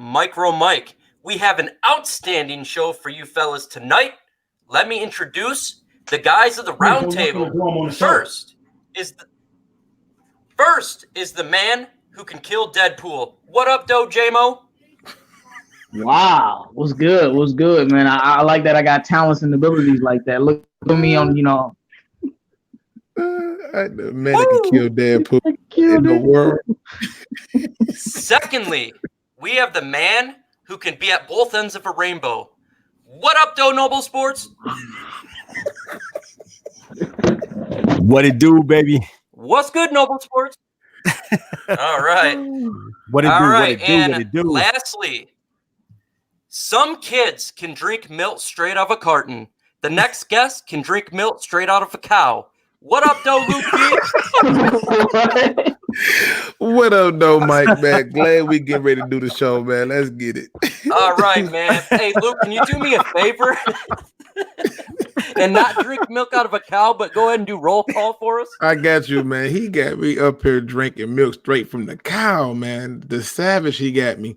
Micro Mike. We have an outstanding show for you fellas tonight. Let me introduce the guys of the round table. First is the man who can kill Deadpool. What up, though, J-Mo? Wow, what's good, man? I like that I got talents and abilities like that. Look at me on, the man that can kill Deadpool in the world. Secondly, we have the man who can be at both ends of a rainbow. What up, though, Noble Sports? What it do, baby? What's good, Noble Sports? All right. What it do? Lastly, some kids can drink milk straight out of a carton. The next guest can drink milk straight out of a cow. What up, though, Luke B? What up, though, Mike, man? Glad we get ready to do the show, man. Let's get it. All right, man. Hey, Luke, can you do me a favor and not drink milk out of a cow, but go ahead and do roll call for us? I got you, man. He got me up here drinking milk straight from the cow, man. The savage he got me.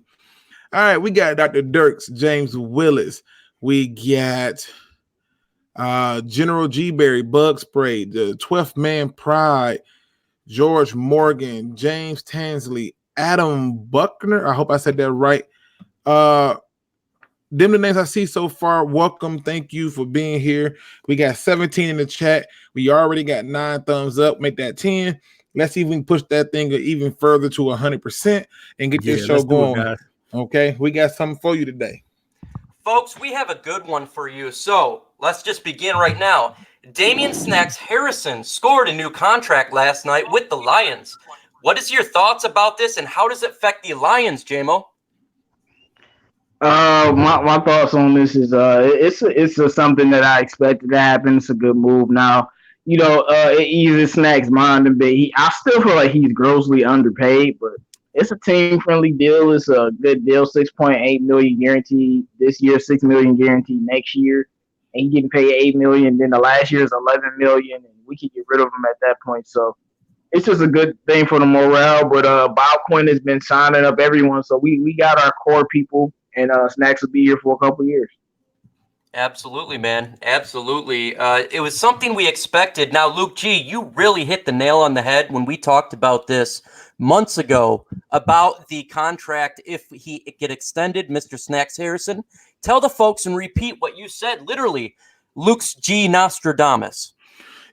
All right, we got Dr. Dirks, James Willis. We got General G. Berry, Bug Spray, the 12th Man Pride, George Morgan, James Tansley, Adam Buckner. I hope I said that right. Them the names I see so far. Welcome. Thank you for being here. We got 17 in the chat. We already got 9 thumbs up. Make that 10. Let's see if we can push that thing even further to 100% and get this show going. Okay, we got something for you today. Folks, we have a good one for you. So let's just begin right now. Damian Snacks Harrison scored a new contract last night with the Lions. What is your thoughts about this, and how does it affect the Lions, J-Mo? My thoughts on this is it's something that I expected to happen. It's a good move. Now, it eases Snacks' mind a bit. I still feel like he's grossly underpaid, but it's a team-friendly deal. It's a good deal. $6.8 million guaranteed this year, $6 million guaranteed next year, and he's getting paid $8 million. Then the last year is $11 million, and we can get rid of him at that point. So it's just a good thing for the morale. But Bob Quinn has been signing up everyone, so we got our core people, and Snacks will be here for a couple of years. Absolutely, man. Absolutely. It was something we expected. Now, Luke G, you really hit the nail on the head when we talked about this months ago about the contract if he get extended, Mr. Snacks Harrison. Tell the folks and repeat what you said, literally, Luke's G Nostradamus.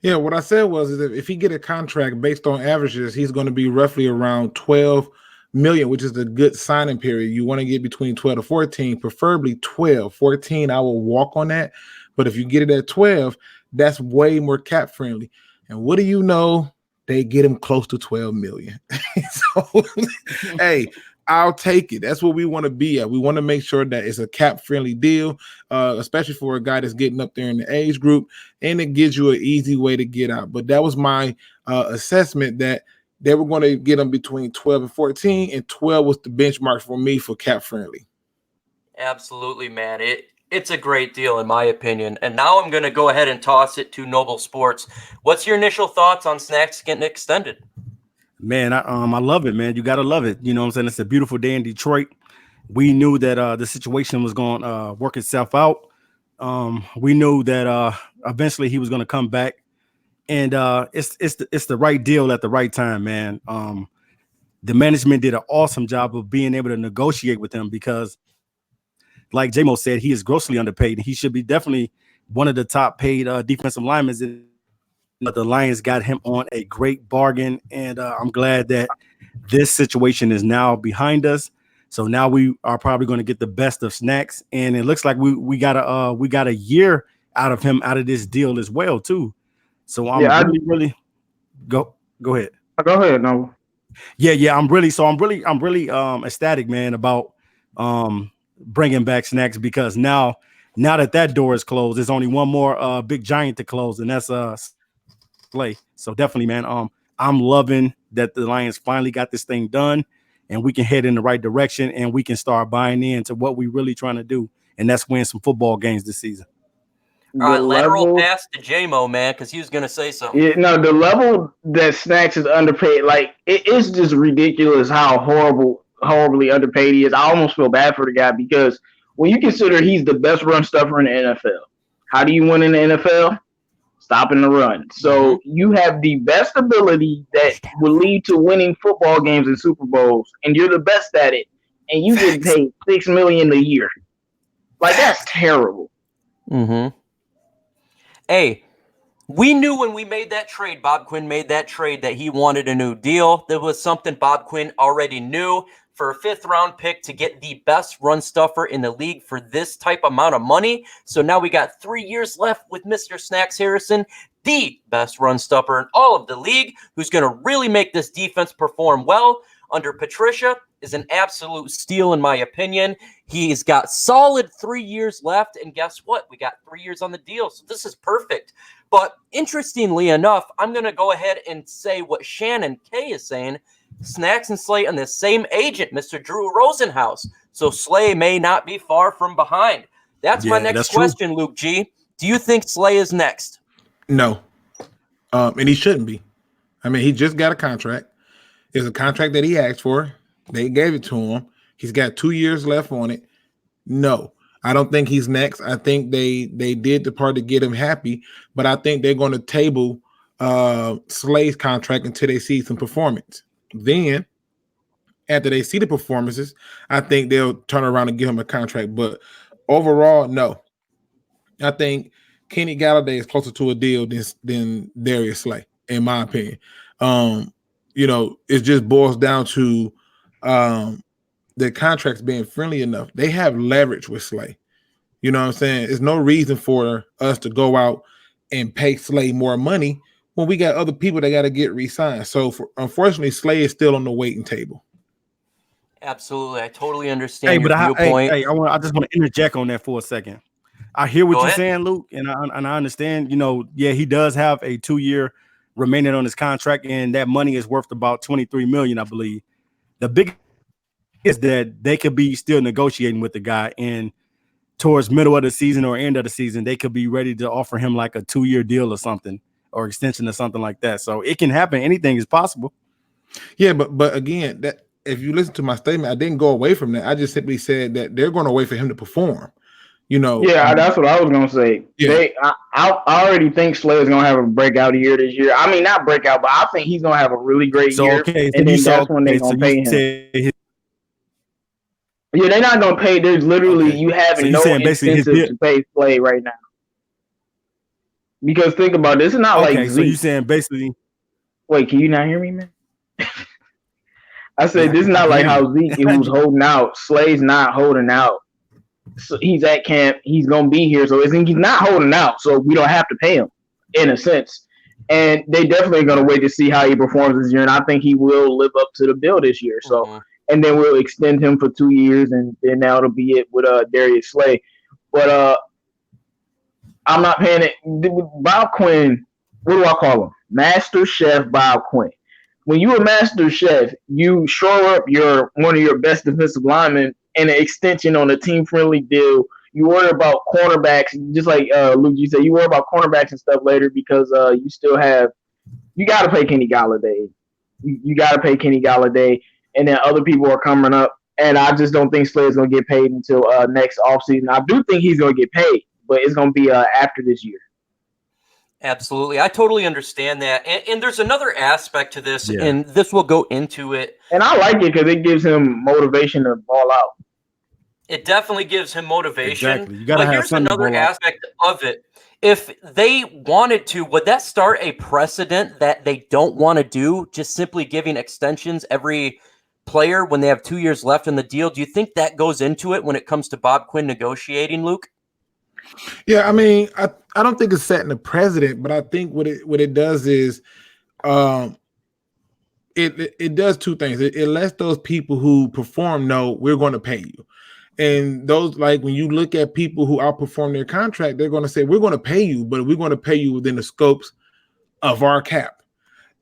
Yeah, what I said was that if he get a contract based on averages, he's going to be roughly around 12 million, which is a good signing period. You want to get between 12 to 14, preferably 12. 14, I will walk on that. But if you get it at 12, that's way more cap friendly. And what do you know? They get him close to 12 million. So, hey, I'll take it. That's what we want to be at. We want to make sure that it's a cap friendly deal, especially for a guy that's getting up there in the age group, and it gives you an easy way to get out. But that was my assessment, that they were going to get them between 12 and 14, and 12 was the benchmark for me for cap friendly. Absolutely, man. It's a great deal in my opinion. And now I'm going to go ahead and toss it to Noble Sports. What's your initial thoughts on Snacks getting extended? Man, I love it, man. You got to love it. You know what I'm saying? It's a beautiful day in Detroit. We knew that the situation was going to work itself out. We knew that eventually he was going to come back. And it's the right deal at the right time, man. The management did an awesome job of being able to negotiate with him because, like J-Mo said, he is grossly underpaid. And he should be definitely one of the top paid defensive linemen. But the Lions got him on a great bargain, and I'm glad that this situation is now behind us. So now we are probably going to get the best of Snacks, and it looks like we got a year out of him out of this deal as well too. So I'm really go ahead. Go ahead, no. Yeah. I'm really ecstatic, man, about bringing back Snacks, because now that door is closed, there's only one more big giant to close, and that's Slay. So definitely, man, I'm loving that the Lions finally got this thing done, and we can head in the right direction, and we can start buying into what we really trying to do, and that's win some football games this season. All right, lateral pass to J-Mo, man, because he was going to say something. Yeah, no, the level that Snacks is underpaid, like, it is just ridiculous how horrible horribly underpaid he is. I almost feel bad for the guy because when you consider he's the best run stuffer in the NFL, how do you win in the NFL? Stopping the run. So you have the best ability that will lead to winning football games and Super Bowls, and you're the best at it, and you get paid $6 million a year. Like, that's terrible. Hey, we knew when we made that trade, Bob Quinn made that trade, that he wanted a new deal. There was something Bob Quinn already knew. For a 5th-round pick to get the best run stuffer in the league for this type amount of money. So now we got 3 years left with Mr. Snacks Harrison, the best run stuffer in all of the league, who's going to really make this defense perform well under Patricia. Is an absolute steal in my opinion. He's got solid 3 years left, and guess what? We got 3 years on the deal, so this is perfect. But interestingly enough, I'm going to go ahead and say what Shannon K is saying. Snacks and Slay on the same agent, Mr. Drew Rosenhaus. So Slay may not be far from behind. That's my next question, Luke G. Do you think Slay is next? No. And he shouldn't be. I mean, he just got a contract. It's a contract that he asked for. They gave it to him. He's got 2 years left on it. No, I don't think he's next. I think they did the part to get him happy, but I think they're going to table Slay's contract until they see some performance. Then, after they see the performances, I think they'll turn around and give him a contract. But overall, no. I think Kenny Galladay is closer to a deal than Darius Slay, in my opinion. It just boils down to their contracts being friendly enough. They have leverage with Slay. You know what I'm saying? There's no reason for us to go out and pay Slay more money when we got other people that got to get re-signed. So, unfortunately, Slay is still on the waiting table. Absolutely. I totally understand your viewpoint. I just want to interject on that for a second. I hear what you're saying, Luke, and I understand, he does have a 2-year remaining on his contract, and that money is worth about $23 million, I believe. The big is that they could be still negotiating with the guy, and towards middle of the season or end of the season, they could be ready to offer him like a 2-year deal or something, or extension or something like that. So it can happen. Anything is possible. Yeah, but again, that if you listen to my statement, I didn't go away from that. I just simply said that they're going to wait for him to perform. Yeah, that's what I was gonna say. Yeah. I already think Slay is gonna have a breakout year this year. I mean, not breakout, but I think he's gonna have a really great year. Okay, and then that's when they're gonna pay him. Yeah, they're not gonna pay. There's literally you having no incentive to pay Slay right now. Because think about it, this is not like Zeke. So you saying basically? Wait, can you not hear me, man? I said this is not like how Zeke who's holding out. Slay's not holding out. So he's at camp. He's gonna be here. So he's not holding out. So we don't have to pay him, in a sense. And they definitely gonna wait to see how he performs this year. And I think he will live up to the bill this year. So and then we'll extend him for 2 years, and then that'll be it with Darius Slay. But I'm not paying it. Bob Quinn, what do I call him? Master Chef Bob Quinn. When you're a master chef, you shore up one of your best defensive linemen and an extension on a team-friendly deal. You worry about cornerbacks, just like Luke, you said, you worry about cornerbacks and stuff later because you got to pay Kenny Galladay. You got to pay Kenny Galladay, and then other people are coming up. And I just don't think Slay is going to get paid until next offseason. I do think he's going to get paid, but it's going to be after this year. Absolutely. I totally understand that. And there's another aspect to this, and this will go into it. And I like it because it gives him motivation to ball out. It definitely gives him motivation. Exactly. You gotta but have here's another aspect of it. If they wanted to, would that start a precedent that they don't want to do, just simply giving extensions every player when they have 2 years left in the deal? Do you think that goes into it when it comes to Bob Quinn negotiating, Luke? Yeah, I mean, I don't think it's setting a precedent, but I think what it does is it does two things. It lets those people who perform know we're going to pay you. And those, like when you look at people who outperform their contract, they're going to say, we're going to pay you, but we're going to pay you within the scopes of our cap.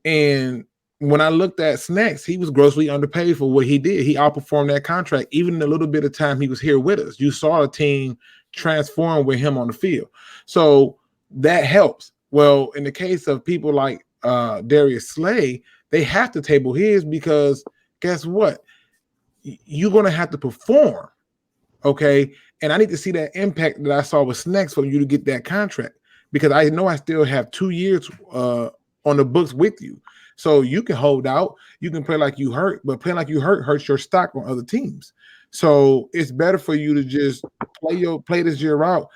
And when I looked at Snacks, he was grossly underpaid for what he did. He outperformed that contract, even in the little bit of time he was here with us. You saw a team transform with him on the field. So that helps. Well, in the case of people like Darius Slay, they have to table his because guess what? you're going to have to perform. Okay. And I need to see that impact that I saw with Snacks for you to get that contract, because I know I still have 2 years on the books with you. So you can hold out, you can play like you hurt, but playing like you hurts your stock on other teams. So it's better for you to just play this year out,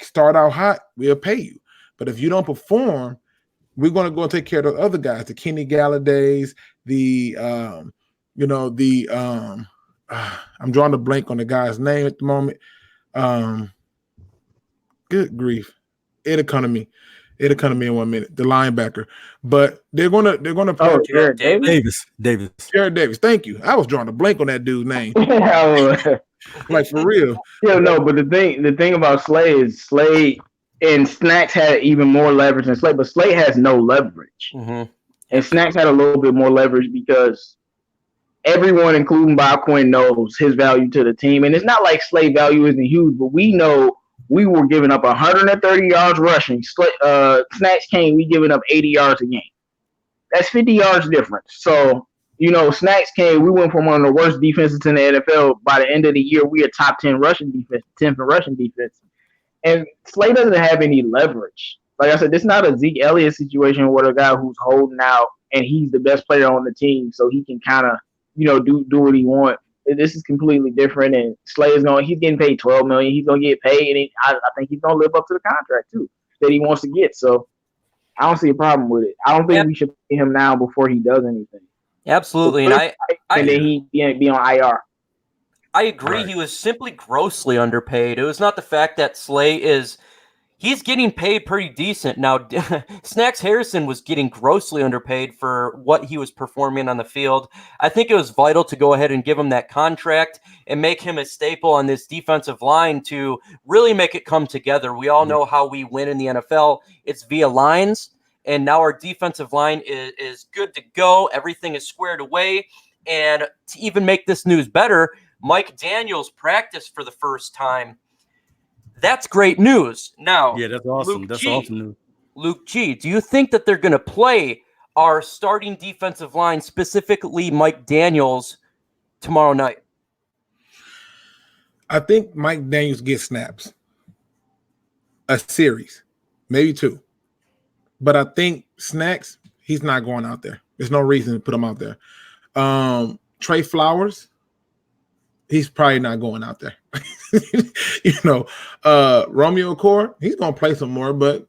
start out hot, we'll pay you. But if you don't perform, we're going to go and take care of the other guys, the Kenny Galladays, I'm drawing a blank on the guy's name at the moment. Good grief. It'll come to me in 1 minute. The linebacker. But they're gonna Jared Davis. Jared Davis. Thank you. I was drawing a blank on that dude's name. Like, for real. Yeah, no, but the thing about Slay is Slay and Snacks had even more leverage than Slay, but Slay has no leverage. Mm-hmm. And Snacks had a little bit more leverage because everyone, including Bob Quinn, knows his value to the team. And it's not like Slay value isn't huge, but we know we were giving up 130 yards rushing. Snacks came, we giving up 80 yards a game. That's 50 yards difference. So, Snacks came, we went from one of the worst defenses in the NFL. By the end of the year, we are top 10 rushing defense, 10th in rushing defense. And Slay doesn't have any leverage. Like I said, this is not a Zeke Elliott situation where a guy who's holding out and he's the best player on the team, so he can kind of, do what he wants. This is completely different. And Slay he's getting paid $12 million. He's gonna get paid, and I think he's gonna live up to the contract too that he wants to get. So I don't see a problem with it. I don't think we should pay him now before he does anything. Absolutely, and then he be on IR. I agree. Right. He was simply grossly underpaid. It was not the fact that he's getting paid pretty decent. Now, Snacks Harrison was getting grossly underpaid for what he was performing on the field. I think it was vital to go ahead and give him that contract and make him a staple on this defensive line to really make it come together. We all know how we win in the NFL. It's via lines, and now our defensive line is good to go. Everything is squared away. And to even make this news better, Mike Daniels practiced for the first time. That's great news. Now, yeah, that's awesome. That's awesome news. Luke G, do you think that they're going to play our starting defensive line, specifically Mike Daniels, tomorrow night? I think Mike Daniels gets snaps. A series, maybe 2. But I think Snacks, he's not going out there. There's no reason to put him out there. Trey Flowers, he's probably not going out there. Romeo Core, he's going to play some more, but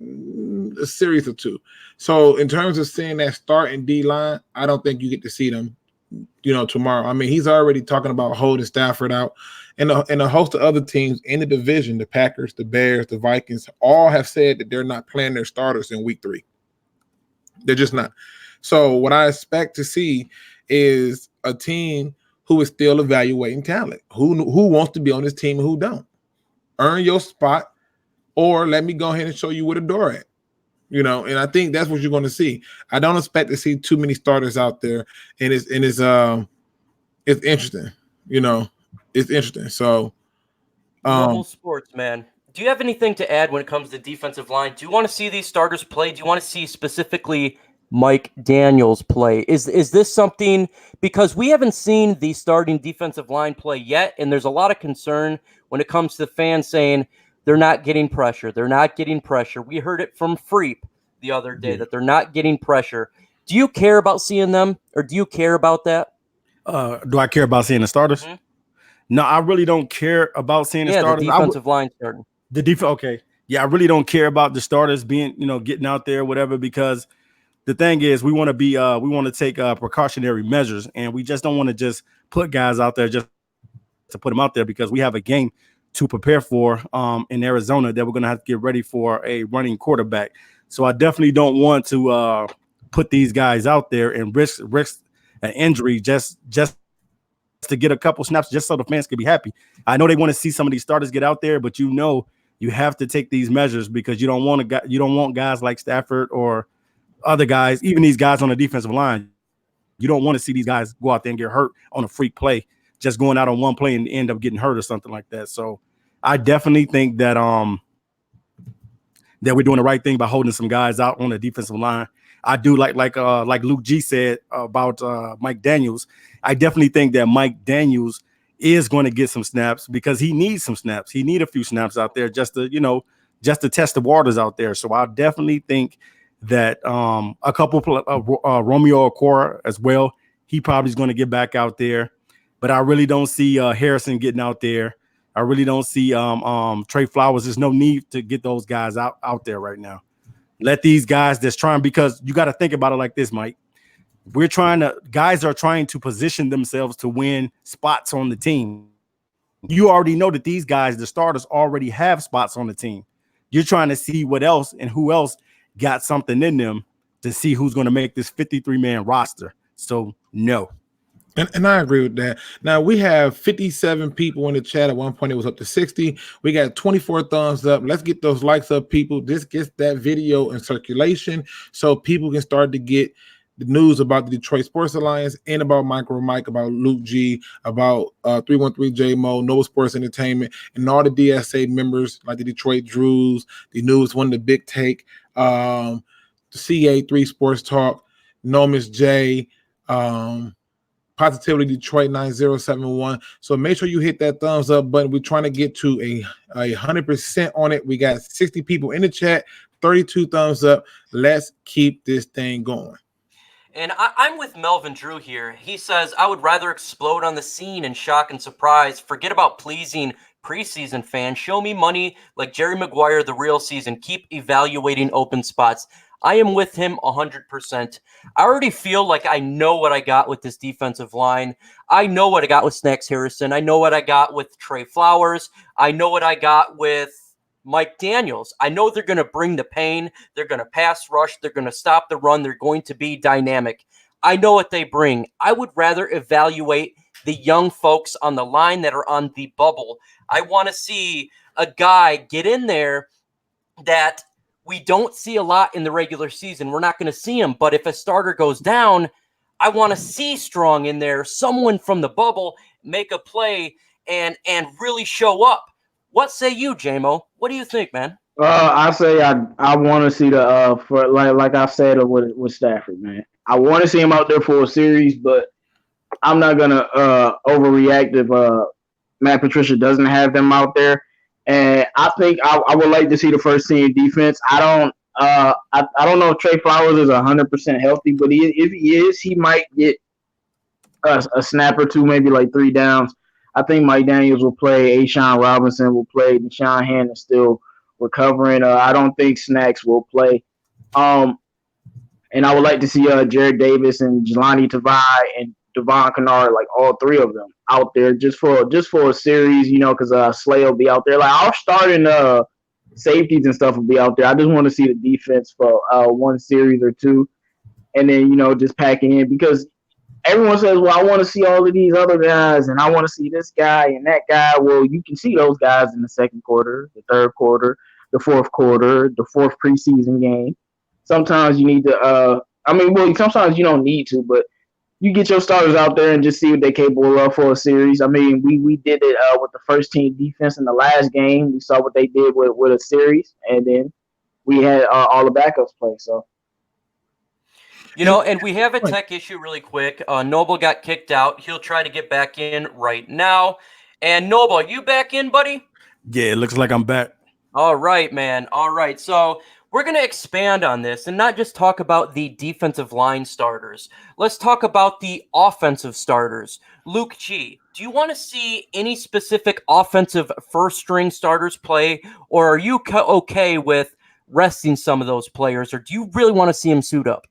a series or 2. So in terms of seeing that start in D-line, I don't think you get to see them, tomorrow. I mean, he's already talking about holding Stafford out, and a host of other teams in the division, the Packers, the Bears, the Vikings, all have said that they're not playing their starters in week 3. They're just not. So what I expect to see is a team who is still evaluating talent, who wants to be on this team and who don't. Earn your spot, or let me go ahead and show you where the door at. And I think that's what you're going to see. I don't expect to see too many starters out there, and it's interesting. It's interesting. So, Global sports, man. Do you have anything to add when it comes to defensive line? Do you want to see these starters play? Do you want to see specifically Mike Daniels play? Is this something, because we haven't seen the starting defensive line play yet, and there's a lot of concern when it comes to fans saying they're not getting pressure. They're not getting pressure. We heard it from Freep the other day that they're not getting pressure. Do you care about seeing them, or do you care about that? Do I care about seeing the starters? Mm-hmm. No, I really don't care about seeing the starters. The defensive line starting. The defense, okay. Yeah, I really don't care about the starters being, getting out there, whatever, because the thing is, we want to take precautionary measures, and we just don't want to just put guys out there just to put them out there, because we have a game to prepare for in Arizona that we're going to have to get ready for a running quarterback. So I definitely don't want to put these guys out there and risk an injury just to get a couple snaps, just so the fans can be happy. I know they want to see some of these starters get out there, but you have to take these measures, because you don't want guys like Stafford or other guys, even these guys on the defensive line. You don't want to see these guys go out there and get hurt on a freak play, just going out on one play and end up getting hurt or something like that. So I definitely think that that we're doing the right thing by holding some guys out on the defensive line. I do like Luke G said about Mike Daniels. I definitely think that Mike Daniels is going to get some snaps because he needs some snaps. He need a few snaps out there just to test the waters out there. So I definitely think that a couple Romeo Okora as well. He probably is going to get back out there, but I really don't see Harrison getting out there. I really don't see Trey Flowers. There's no need to get those guys out there right now. Let these guys that's trying, because you got to think about it like this, Mike. Guys are trying to position themselves to win spots on the team. You already know that these guys, the starters, already have spots on the team. You're trying to see what else and who else got something in them to see who's going to make this 53-man roster. So no. And I agree with that. Now, we have 57 people in the chat. At one point, it was up to 60. We got 24 thumbs up. Let's get those likes up, people. This gets that video in circulation so people can start to get the news about the Detroit Sports Alliance and about Micro Mike, about Luke G, about 313 J-Mo, Nova Sports Entertainment, and all the DSA members like the Detroit Drews, the News One, the Big Take, the CA3 Sports Talk, No Miss J, Positively Detroit 9071. So make sure you hit that thumbs up button. We're trying to get to a 100% on it. We got 60 people in the chat, 32 thumbs up. Let's keep this thing going. And I'm with Melvin Drew here. He says, I would rather explode on the scene in shock and surprise. Forget about pleasing preseason fans. Show me money like Jerry Maguire the real season. Keep evaluating open spots. I am with him 100%. I already feel like I know what I got with this defensive line. I know what I got with Snacks Harrison. I know what I got with Trey Flowers. I know what I got with Mike Daniels. I know they're going to bring the pain. They're going to pass rush. They're going to stop the run. They're going to be dynamic. I know what they bring. I would rather evaluate the young folks on the line that are on the bubble. I want to see a guy get in there that we don't see a lot in the regular season. We're not going to see him. But if a starter goes down, I want to see Strong in there, someone from the bubble make a play and really show up. What say you, J-Mo? What do you think, man? I say I want to see the for like I said with Stafford, man. I want to see him out there for a series, but I'm not gonna overreact if Matt Patricia doesn't have them out there. And I think I would like to see the first team defense. I don't know if Trey Flowers is 100% healthy, but if he is, he might get a snap or two, maybe like 3 downs. I think Mike Daniels will play. Ashawn Robinson will play. Deshaun Hand is still recovering. I don't think Snacks will play. And I would like to see Jared Davis and Jelani Tavai and Devon Kennard, like all 3 of them out there just for a series, because Slay will be out there. Like our starting safeties and stuff will be out there. I just want to see the defense for one series or 2, and then just packing in, because everyone says, well, I want to see all of these other guys and I want to see this guy and that guy. Well, you can see those guys in the second quarter, the third quarter, the fourth quarter, the fourth preseason game. Sometimes you need to sometimes you don't need to, but you get your starters out there and just see what they're capable of for a series. I mean, we did it with the first team defense in the last game. We saw what they did with a series, and then we had all the backups play. So, and we have a tech issue really quick. Noble got kicked out. He'll try to get back in right now. And Noble, are you back in, buddy? Yeah, it looks like I'm back. All right, man. All right. So we're going to expand on this and not just talk about the defensive line starters. Let's talk about the offensive starters. Luke G, do you want to see any specific offensive first-string starters play, or are you okay with resting some of those players, or do you really want to see them suit up?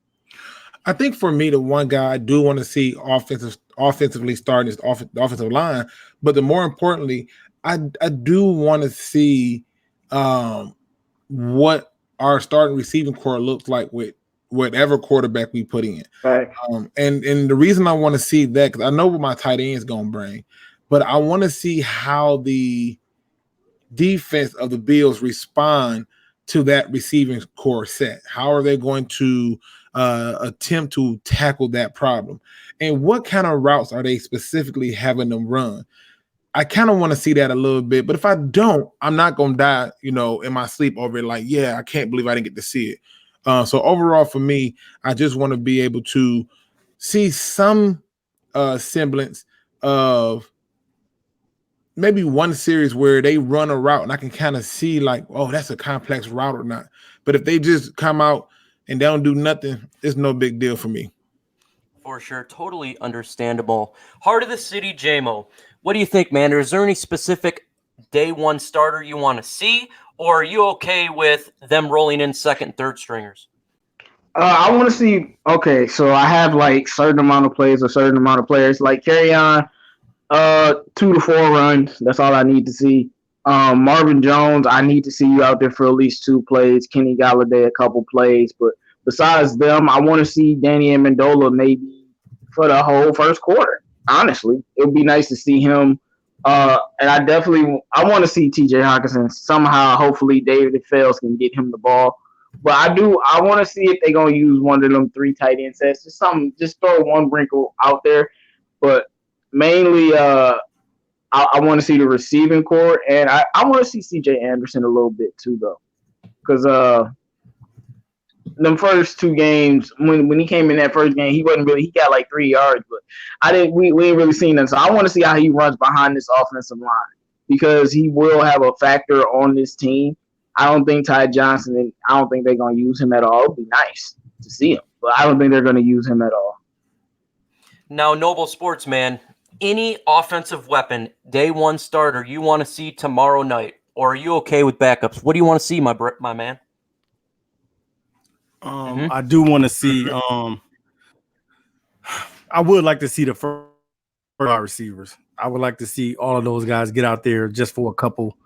I think for me, the one guy I do want to see offensively starting is the offensive line, but the more importantly, I do want to see what our starting receiving core looks like with whatever quarterback we put in. Right. And the reason I want to see that, because I know what my tight end is going to bring, but I want to see how the defense of the Bills respond to that receiving core set. How are they going to attempt to tackle that problem? And what kind of routes are they specifically having them run? I kind of want to see that a little bit, but if I don't, I'm not going to die, in my sleep over it. Like, yeah, I can't believe I didn't get to see it. So overall, for me, I just want to be able to see some semblance of maybe one series where they run a route and I can kind of see like, oh, that's a complex route or not. But if they just come out and they don't do nothing, it's no big deal for me. For sure. Totally understandable. Heart of the city, JMO. What do you think, man? Is there any specific day one starter you want to see? Or are you okay with them rolling in second, third stringers? I want to see. Okay, so I have like certain amount of plays, a certain amount of players. Like carry on, 2 to 4 runs. That's all I need to see. Marvin Jones, I need to see you out there for at least 2 plays. Kenny Galladay, a couple plays. But besides them, I want to see Danny Amendola maybe for the whole first quarter. Honestly, it would be nice to see him. And I want to see T.J. Hawkinson somehow. Hopefully, David Fells can get him the ball. But I want to see if they're gonna use one of them 3 tight end sets. Just throw one wrinkle out there. But mainly, I want to see the receiving core, and I want to see C.J. Anderson a little bit too, though, because them first 2 games when he came in that first game, he got like 3 yards, but we ain't really seen that. So I want to see how he runs behind this offensive line because he will have a factor on this team. I don't think Ty Johnson, I don't think they're gonna use him at all. It'd be nice to see him, but I don't think they're gonna use him at all. Now, Noble Sportsman, any offensive weapon, day one starter you want to see tomorrow night, or are you okay with backups? What do you want to see, my man? I do want to see. I would like to see the first receivers. I would like to see all of those guys get out there just for a couple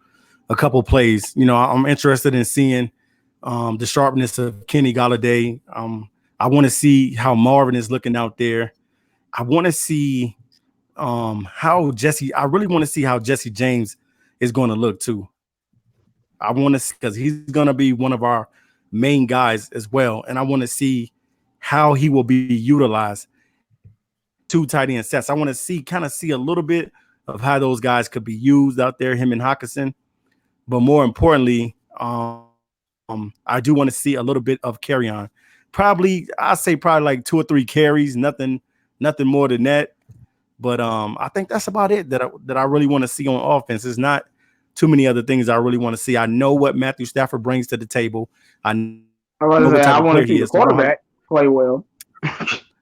plays. You know, I'm interested in seeing the sharpness of Kenny Galladay. I want to see how Marvin is looking out there. I want to see how Jesse. I really want to see how Jesse James is going to look too. I want to, because he's going to be one of our main guys as well, and I want to see how he will be utilized. 2 tight end sets. I want to kind of see a little bit of how those guys could be used out there, him and Hawkinson. But more importantly, I do want to see a little bit of carry on. I'd say probably like 2 or 3 carries, nothing more than that. But I think that's about it that I really want to see on offense. There's not too many other things I really want to see. I know what Matthew Stafford brings to the table. I want to see the quarterback play well.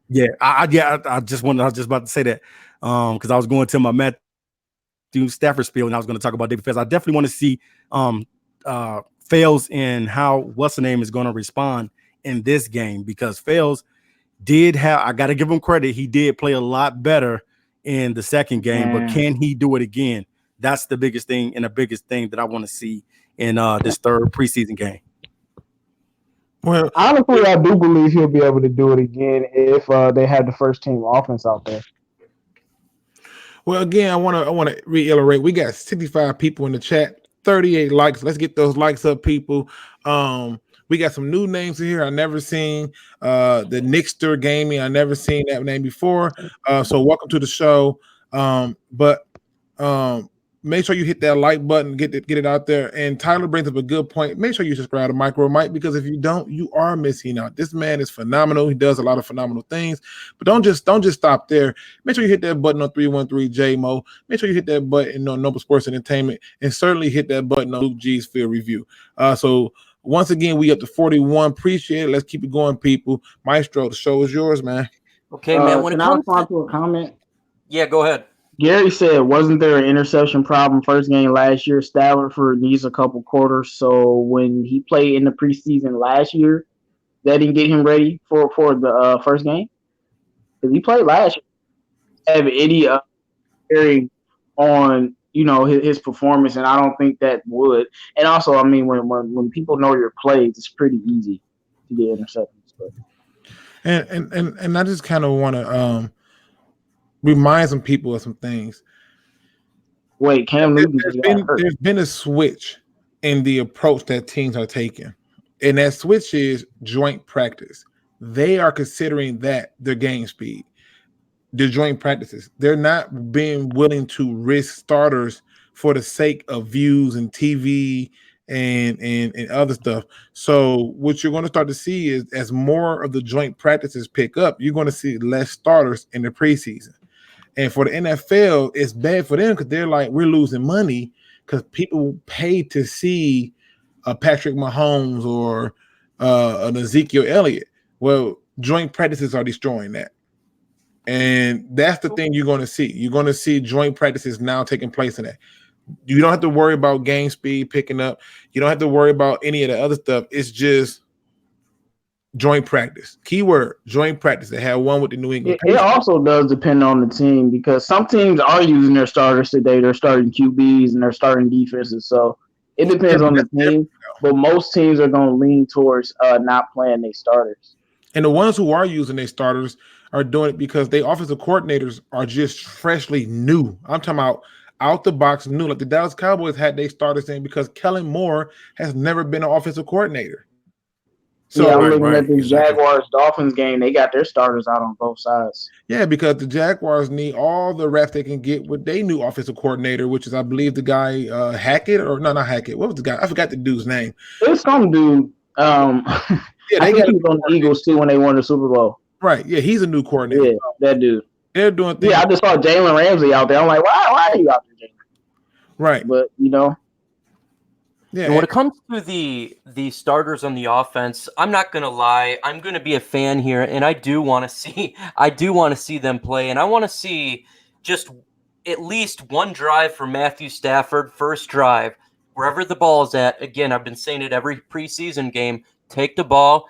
Yeah, I was just about to say that because I was going to my Matthew Stafford spiel and I was going to talk about David Fells. I definitely want to see Fells and how what's the name is going to respond in this game, because Fells I got to give him credit. He did play a lot better in the second game, but can he do it again? That's the biggest thing and the biggest thing that I want to see in this third preseason game. Well, honestly, I do believe he'll be able to do it again if they have the first team offense out there. Well, again, I want to reiterate. We got 65 people in the chat, 38 likes. Let's get those likes up, people. We got some new names in here I never seen. The Nixter Gaming, I never seen that name before. So welcome to the show. But make sure you hit that like button, get it out there. And Tyler brings up a good point. Make sure you subscribe to Micro Mike, because if you don't, you are missing out. This man is phenomenal. He does a lot of phenomenal things. But don't just stop there. Make sure you hit that button on 313 JMO. Make sure you hit that button on Noble Sports Entertainment, and certainly hit that button on Luke G's Field Review. So once again, we up to 41. Appreciate it. Let's keep it going, people. Maestro, the show is yours, man. Okay, man. Can I respond to a comment? Yeah, go ahead. Gary said, wasn't there an interception problem first game last year? Stafford needs a couple quarters. So when he played in the preseason last year, that didn't get him ready for the first game? Because he played last year. Have any bearing on his performance, and I don't think that would. And also, I mean, when people know your plays, it's pretty easy to get interceptions. But. And I just kind of want to remind some people of some things. Wait, Cam Newton there's been a switch in the approach that teams are taking, and that switch is joint practice. They are considering that their game speed. The joint practices. They're not being willing to risk starters for the sake of views and TV and other stuff. So what you're going to start to see is as more of the joint practices pick up, you're going to see less starters in the preseason. And for the NFL, it's bad for them because they're like, we're losing money because people pay to see a Patrick Mahomes or an Ezekiel Elliott. Well, joint practices are destroying that. And that's the thing you're going to see. You're going to see joint practices now taking place in that. You don't have to worry about game speed picking up. You don't have to worry about any of the other stuff. It's just joint practice. Keyword, joint practice. They had one with the New England It also does depend on the team because some teams are using their starters today. They're starting QBs and they're starting defenses. So it depends on the team. But most teams are going to lean towards not playing their starters. And the ones who are using their starters are doing it because their offensive coordinators are just freshly new. I'm talking about out the box new. Like the Dallas Cowboys had their starters in because Kellen Moore has never been an offensive coordinator. So yeah, I'm looking at the Jaguars-Dolphins game. They got their starters out on both sides. Yeah, because the Jaguars need all the reps they can get with their new offensive coordinator, which is, I believe, the guy Hackett or no, not Hackett. What was the guy? I forgot the dude's name. It was some dude. Yeah, I think he was on the Eagles too when they won the Super Bowl. Right. Yeah, he's a new coordinator. Yeah, that dude. They're doing things. Yeah, I just saw Jalen Ramsey out there. I'm like, why are you out there, Jalen? Right. But yeah. And when it comes to the starters on the offense, I'm not gonna lie. I'm gonna be a fan here, and I do want to see them play, and I want to see just at least one drive for Matthew Stafford, first drive, wherever the ball's at. Again, I've been saying it every preseason game. Take the ball,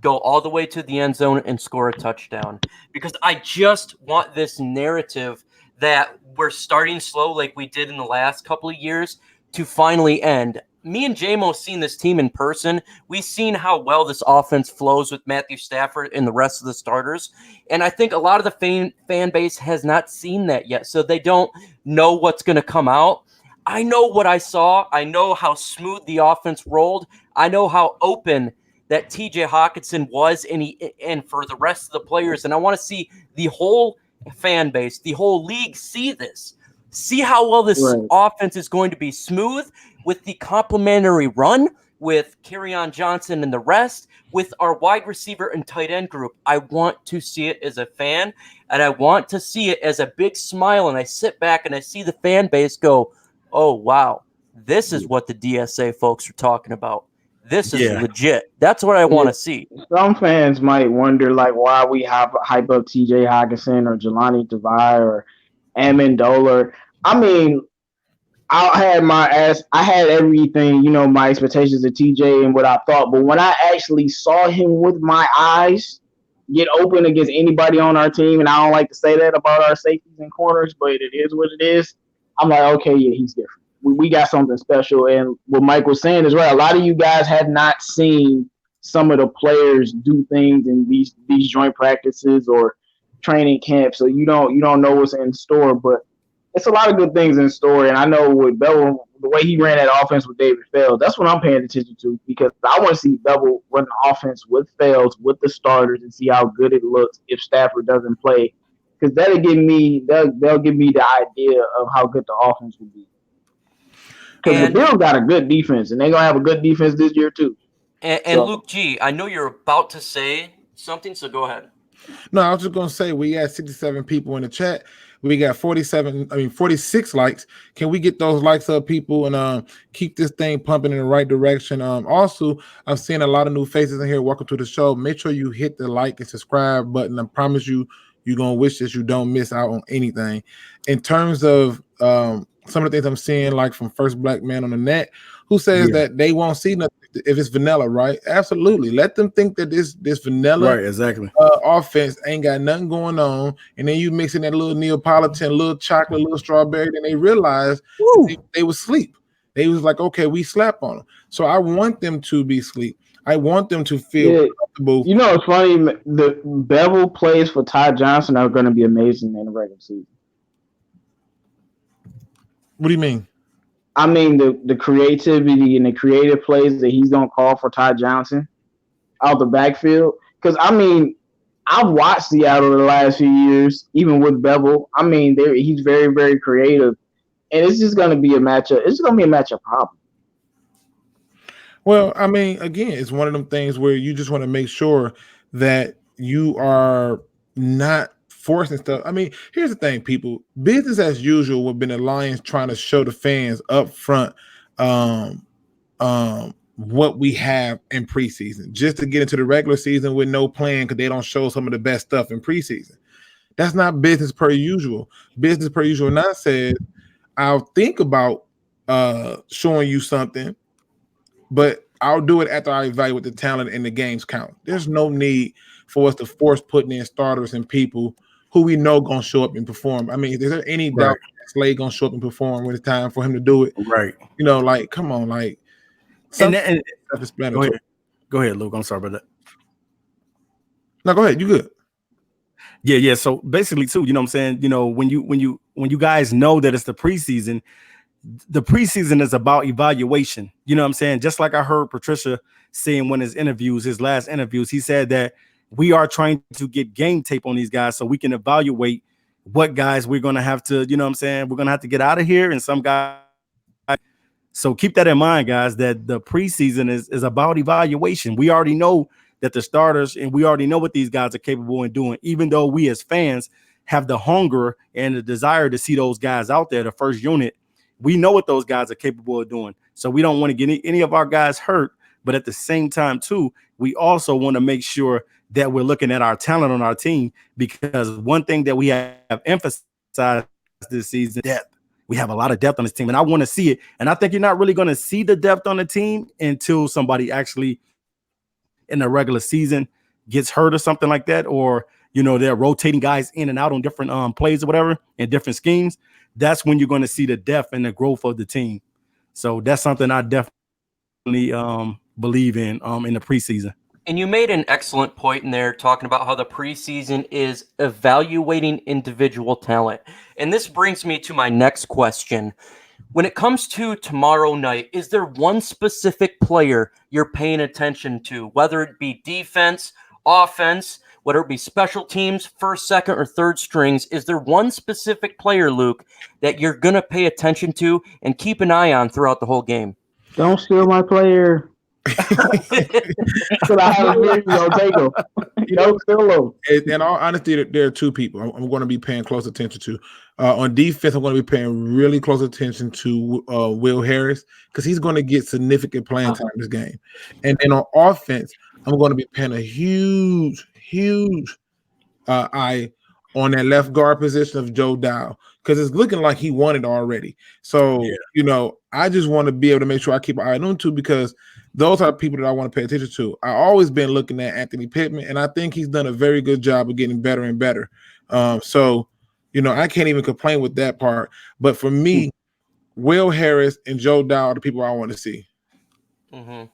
go all the way to the end zone and score a touchdown. Because I just want this narrative that we're starting slow like we did in the last couple of years to finally end. Me and JMO seen this team in person. We've seen how well this offense flows with Matthew Stafford and the rest of the starters. And I think a lot of the fan base has not seen that yet. So they don't know what's going to come out. I know what I saw. I know how smooth the offense rolled. I know how open that TJ Hawkinson was and for the rest of the players. And I want to see the whole fan base, the whole league see this. See how well this offense is going to be smooth with the complementary run, with Kerryon Johnson and the rest, with our wide receiver and tight end group. I want to see it as a fan, and I want to see it as a big smile. And I sit back and I see the fan base go, oh, wow, this is what the DSA folks are talking about. This is legit. That's what I want to see. Some fans might wonder, like, why we hype up TJ Hawkinson or Jelani Tavai or Amendola. I mean, I had everything, my expectations of TJ and what I thought. But when I actually saw him with my eyes get open against anybody on our team, and I don't like to say that about our safeties and corners, but it is what it is. I'm like, okay, yeah, he's different. We got something special. And what Mike was saying is right. A lot of you guys had not seen some of the players do things in these joint practices or training camps, so you don't know what's in store. But it's a lot of good things in store. And I know with Bevel, the way he ran that offense with David Fells, that's what I'm paying attention to, because I want to see Bevel run the offense with Fells, with the starters, and see how good it looks if Stafford doesn't play. Because they'll give me the idea of how good the offense will be. Because the Bills got a good defense, and they're going to have a good defense this year too. And Luke G, I know you're about to say something, so go ahead. No, I was just going to say we had 67 people in the chat. We got 46 likes. Can we get those likes up, people, and keep this thing pumping in the right direction? Also, I'm seeing a lot of new faces in here. Welcome to the show. Make sure you hit the like and subscribe button. I promise you, you're going to wish that you don't miss out on anything. In terms of some of the things I'm seeing, like from First Black Man on the Net, who says that they won't see nothing if it's vanilla, right? Absolutely. Let them think that this vanilla offense ain't got nothing going on, and then you mix in that little Neapolitan, little chocolate, little strawberry, and they realize they was asleep. They was like, okay, we slept on them. So I want them to be asleep. I want them to feel comfortable. You know, it's funny. The Bevel plays for Ty Johnson are going to be amazing in the regular season. What do you mean? I mean, the creativity and the creative plays that he's going to call for Ty Johnson out the backfield. Because, I mean, I've watched Seattle the last few years, even with Bevel. I mean, he's very, very creative. And it's just going to be a matchup. It's going to be a matchup problem. Well, I mean, again, it's one of them things where you just want to make sure that you are not forcing stuff. I mean, here's the thing, people. Business as usual would have been the Lions trying to show the fans up front um, what we have in preseason, just to get into the regular season with no plan because they don't show some of the best stuff in preseason. That's not business per usual. Business per usual not said, I'll think about showing you something, but I'll do it after I evaluate the talent and the games count. There's no need for us to force putting in starters and people who we know gonna show up and perform. I mean, is there any doubt Right. Slade gonna show up and perform when it's time for him to do it? Right. You know, like, come on, like And, something that, and self-explanatory. go ahead, Luke. I'm sorry about that. No, go ahead. You good? Yeah. So basically, too, you know what I'm saying? You know, when you guys know that it's the preseason is about evaluation. You know what I'm saying? Just like I heard Patricia saying when his last interviews, he said that we are trying to get game tape on these guys so we can evaluate what guys we're going to have to, you know what I'm saying? We're going to have to get out of here. And some guys. So keep that in mind, guys, that the preseason is about evaluation. We already know that the starters, and we already know what these guys are capable of doing, even though we as fans have the hunger and the desire to see those guys out there, the first unit. We know what those guys are capable of doing. So we don't want to get any of our guys hurt. But at the same time, too, we also want to make sure that we're looking at our talent on our team, because one thing that we have emphasized this season, depth. We have a lot of depth on this team, and I want to see it. And I think you're not really going to see the depth on the team until somebody actually in the regular season gets hurt or something like that, or, you know, they're rotating guys in and out on different plays or whatever in different schemes. That's when you're going to see the depth and the growth of the team. So that's something I definitely believe in the preseason. And you made an excellent point in there talking about how the preseason is evaluating individual talent. And this brings me to my next question. When it comes to tomorrow night, is there one specific player you're paying attention to, whether it be defense, offense, whether it be special teams, first, second, or third strings? Is there one specific player, Luke, that you're going to pay attention to and keep an eye on throughout the whole game? Don't steal my player. But I have a feeling you'll take him. Don't steal him. In all honesty, there are two people I'm going to be paying close attention to. On defense, I'm going to be paying really close attention to Will Harris, because he's going to get significant playing time in this game. And then on offense, I'm going to be paying a huge eye on that left guard position of Joe Dow, because it's looking like he won it already. So, you know, I just want to be able to make sure I keep an eye on them too, because those are people that I want to pay attention to. I've always been looking at Anthony Pittman, and I think he's done a very good job of getting better and better. So, you know, I can't even complain with that part. But for me, Will Harris and Joe Dow are the people I want to see. Mm-hmm.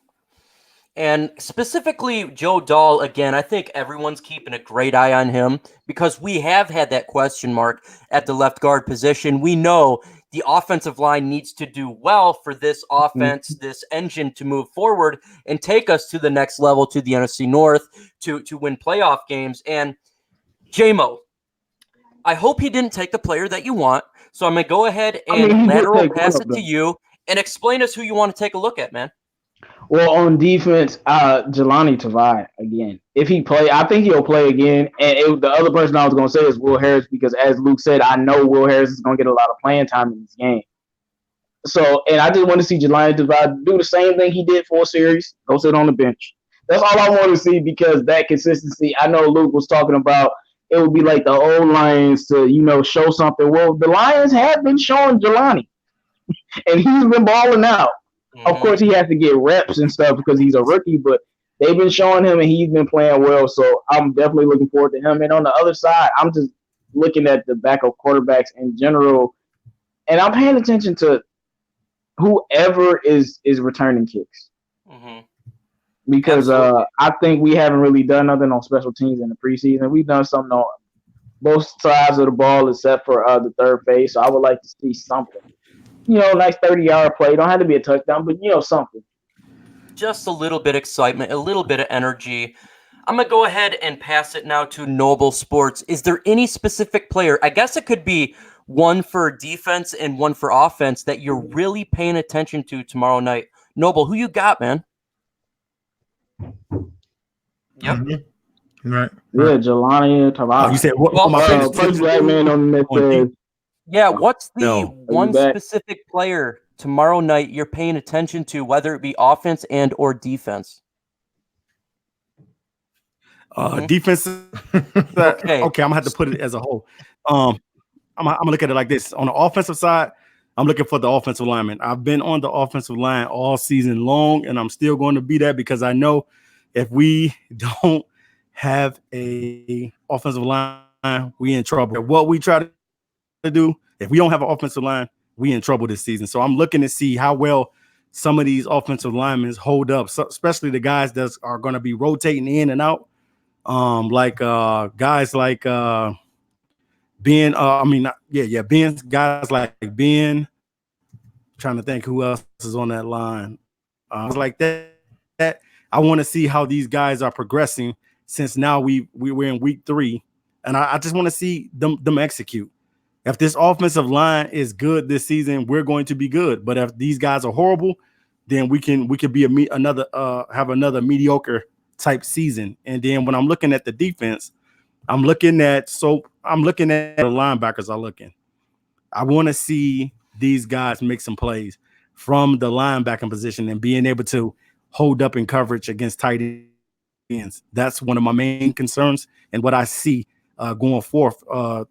And specifically, Joe Dahl, again, I think everyone's keeping a great eye on him, because we have had that question mark at the left guard position. We know the offensive line needs to do well for this offense, this engine to move forward and take us to the next level, to the NFC North, to win playoff games. And J-Mo, I hope he didn't take the player that you want. So I'm going to go ahead and lateral pass it to you and explain us who you want to take a look at, man. Well, on defense, Jelani Tavai again. If he play, I think he'll play again. And the other person I was going to say is Will Harris, because as Luke said, I know Will Harris is going to get a lot of playing time in this game. So, and I just want to see Jelani Tavai do the same thing he did for a series, go sit on the bench. That's all I want to see, because that consistency, I know Luke was talking about, it would be like the old Lions to, you know, show something. Well, the Lions have been showing Jelani, and he's been balling out. Of course, he has to get reps and stuff because he's a rookie, but they've been showing him and he's been playing well. So I'm definitely looking forward to him. And on the other side, I'm just looking at the backup quarterbacks in general, and I'm paying attention to whoever is returning kicks. Because I think we haven't really done nothing on special teams in the preseason. We've done something on both sides of the ball except for the third base. So I would like to see something. You know, nice 30-yard play. Don't have to be a touchdown, but, you know, something. Just a little bit of excitement, a little bit of energy. I'm going to go ahead and pass it now to Noble Sports. Is there any specific player, I guess it could be one for defense and one for offense, that you're really paying attention to tomorrow night? Noble, who you got, man? Yep. Mm-hmm. Right. Yeah, Jelani Oh, you Tavai. said what? Well, Oh, my favorite First black man on the on myth deep. says, yeah, what's the No. Are you one back? specific player tomorrow night you're paying attention to, whether it be offense and or defense? Defense. Okay. Okay, I'm gonna have to put it as a whole. I'm gonna look at it like this. On the offensive side, I'm looking for the offensive lineman. I've been on the offensive line all season long, and I'm still going to be that because I know if we don't have a offensive line, we in trouble. What we try to do, if we don't have an offensive line, we in trouble this season. So I'm looking to see how well some of these offensive linemen hold up, so especially the guys that are going to be rotating in and out. Guys like Ben. Ben. Guys like Ben. Trying to think who else is on that line. Like that. I want to see how these guys are progressing since now we're in week 3, and I just want to see them execute. If this offensive line is good this season, we're going to be good. But if these guys are horrible, then we could be have another mediocre type season. And then when I'm looking at the defense, I'm looking at the linebackers are looking. I want to see these guys make some plays from the linebacking position and being able to hold up in coverage against tight ends. That's one of my main concerns and what I see going forth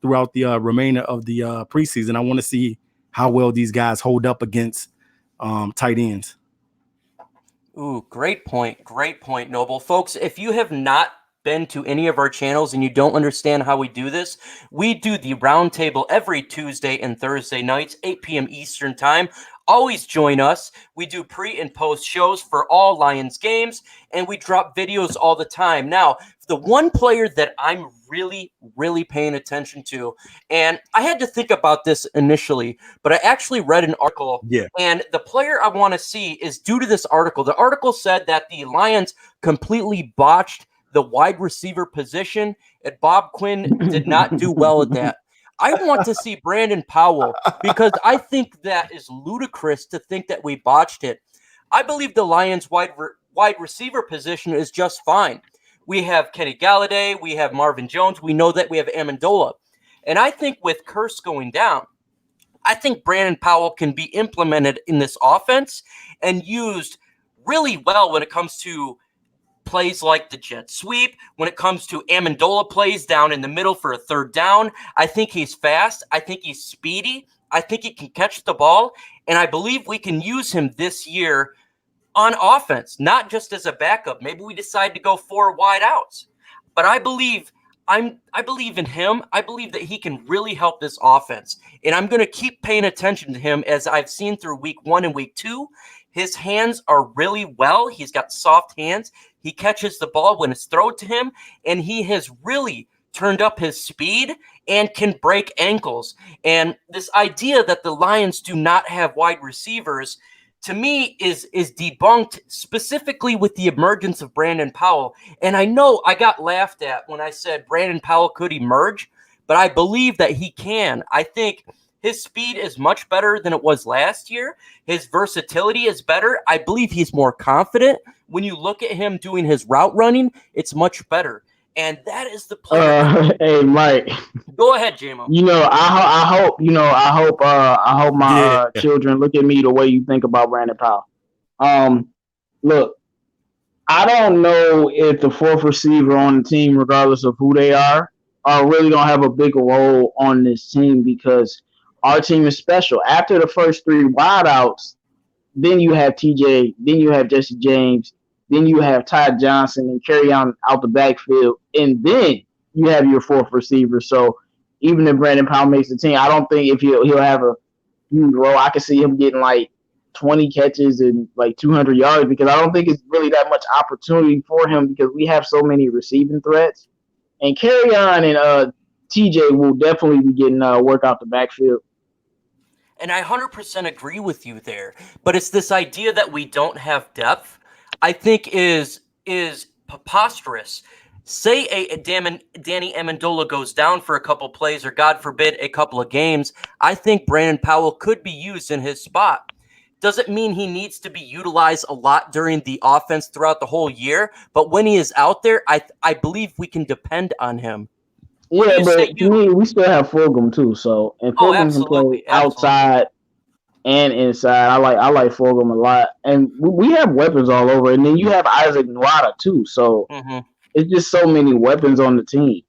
throughout the remainder of the preseason. I want to see how well these guys hold up against tight ends. Ooh, great point. Great point, Noble. Folks, if you have not been to any of our channels and you don't understand how we do this, we do the roundtable every Tuesday and Thursday nights, 8 p.m. Eastern time. Always join us. We do pre and post shows for all Lions games, and we drop videos all the time. Now, the one player that I'm really, really paying attention to, and I had to think about this initially, but I actually read an article. Yeah. And the player I want to see is due to this article. The article said that the Lions completely botched the wide receiver position, and Bob Quinn did not do well at that. I want to see Brandon Powell because I think that is ludicrous to think that we botched it. I believe the Lions wide receiver position is just fine. We have Kenny Galladay, we have Marvin Jones, we know that we have Amendola. And I think with Curse going down, I think Brandon Powell can be implemented in this offense and used really well when it comes to plays like the jet sweep, when it comes to Amendola plays down in the middle for a third down. I think he's fast. I think he's speedy. I think he can catch the ball. And I believe we can use him this year on offense, not just as a backup. Maybe we decide to go 4 wide outs. But I believe in him. I believe that he can really help this offense. And I'm going to keep paying attention to him as I've seen through week 1 and week 2. His hands are really well. He's got soft hands. He catches the ball when it's thrown to him, and he has really turned up his speed and can break ankles. And this idea that the Lions do not have wide receivers, to me, is debunked specifically with the emergence of Brandon Powell. And I know I got laughed at when I said Brandon Powell could emerge, but I believe that he can. I think his speed is much better than it was last year. His versatility is better. I believe he's more confident. When you look at him doing his route running, it's much better. And that is the player. Hey, Mike. Go ahead, JMO. I hope my children look at me the way you think about Brandon Powell. Look, I don't know if the 4th receiver on the team, regardless of who they are really gonna have a bigger role on this team because our team is special. After the first 3 wideouts, then you have TJ, then you have Jesse James, then you have Todd Johnson and carry on out the backfield, and then you have your 4th receiver. So even if Brandon Powell makes the team, I don't think if he'll have a huge role. I can see him getting like 20 catches and like 200 yards because I don't think it's really that much opportunity for him because we have so many receiving threats. And carry on and TJ will definitely be getting work out the backfield. And I 100% agree with you there. But it's this idea that we don't have depth, I think is preposterous. Say Danny Amendola goes down for a couple plays or, God forbid, a couple of games. I think Brandon Powell could be used in his spot. doesn't mean he needs to be utilized a lot during the offense throughout the whole year. But when he is out there, I believe we can depend on him. What do Yeah, you say, but to me, we still have Fulgham too. So and Oh, Fulgham can play absolutely. outside and inside. I like Fulgham a lot, and we have weapons all over. And then you have Isaac Nwada too. So Mm-hmm. it's just so many weapons on the team.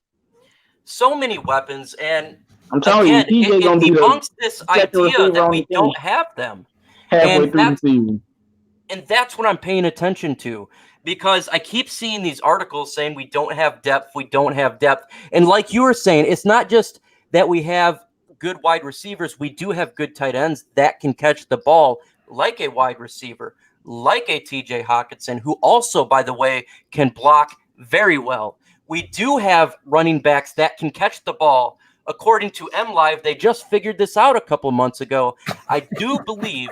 So many weapons, and I'm telling you, again, TJ it gonna be the debunks this second idea receiver that on the we team don't have them. halfway And through the season. that's what I'm paying attention to, because I keep seeing these articles saying we don't have depth. And like you were saying, it's not just that we have good wide receivers. We do have good tight ends that can catch the ball, like a wide receiver, like a TJ Hawkinson, who also, by the way, can block very well. We do have running backs that can catch the ball. According to MLive, they just figured this out a couple months ago. I do believe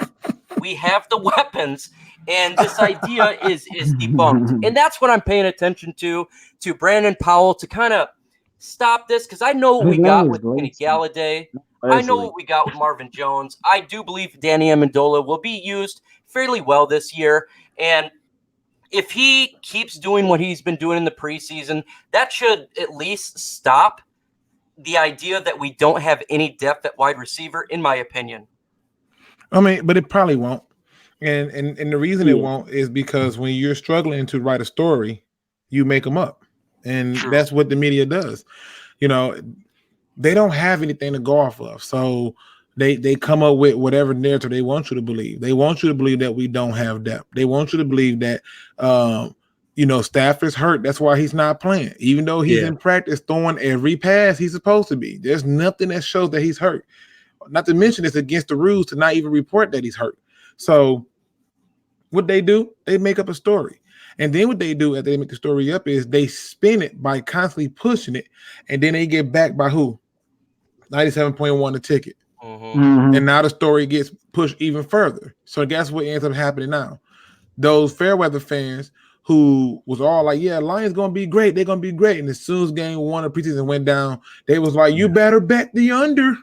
we have the weapons, and this idea is debunked. And that's what I'm paying attention to Brandon Powell, to kind of stop this, because I know what His we got name is with Kenny Langston. Galladay. I know what we got with Marvin Jones. I do believe Danny Amendola will be used fairly well this year. And if he keeps doing what he's been doing in the preseason, that should at least stop the idea that we don't have any depth at wide receiver, in my opinion. I mean, but it probably won't. And the reason it won't is because when you're struggling to write a story, you make them up. And True. that's what the media does. You know, they don't have anything to go off of. So they come up with whatever narrative they want you to believe. They want you to believe that we don't have depth. They want you to believe that Stafford's hurt. That's why he's not playing. Even though he's in practice throwing every pass he's supposed to be. There's nothing that shows that he's hurt. Not to mention it's against the rules to not even report that he's hurt. So what they do, they make up a story. And then what they do after they make the story up is they spin it by constantly pushing it. And then they get back by who? 97.1 the ticket. And now the story gets pushed even further. So guess what ends up happening now? Those Fairweather fans who was all like, yeah, Lions going to be great. They're going to be great. And as soon as game one of preseason went down, they was like, you better bet the under.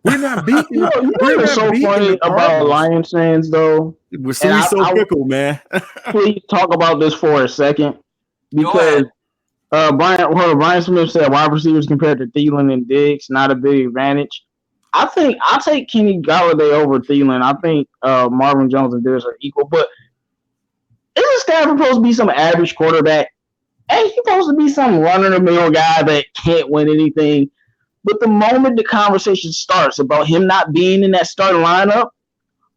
We're not beating. You know what's so funny about Lions fans, though? We're so fickle, man. Please talk about this for a second, because Brian Smith said wide receivers compared to Thielen and Diggs, not a big advantage. I think I'll take Kenny Galladay over Thielen. I think Marvin Jones and Diggs are equal, but isn't Stafford supposed to be some average quarterback? Ain't he supposed to be some run-of-the-mill guy that can't win anything? But the moment the conversation starts about him not being in that starting lineup,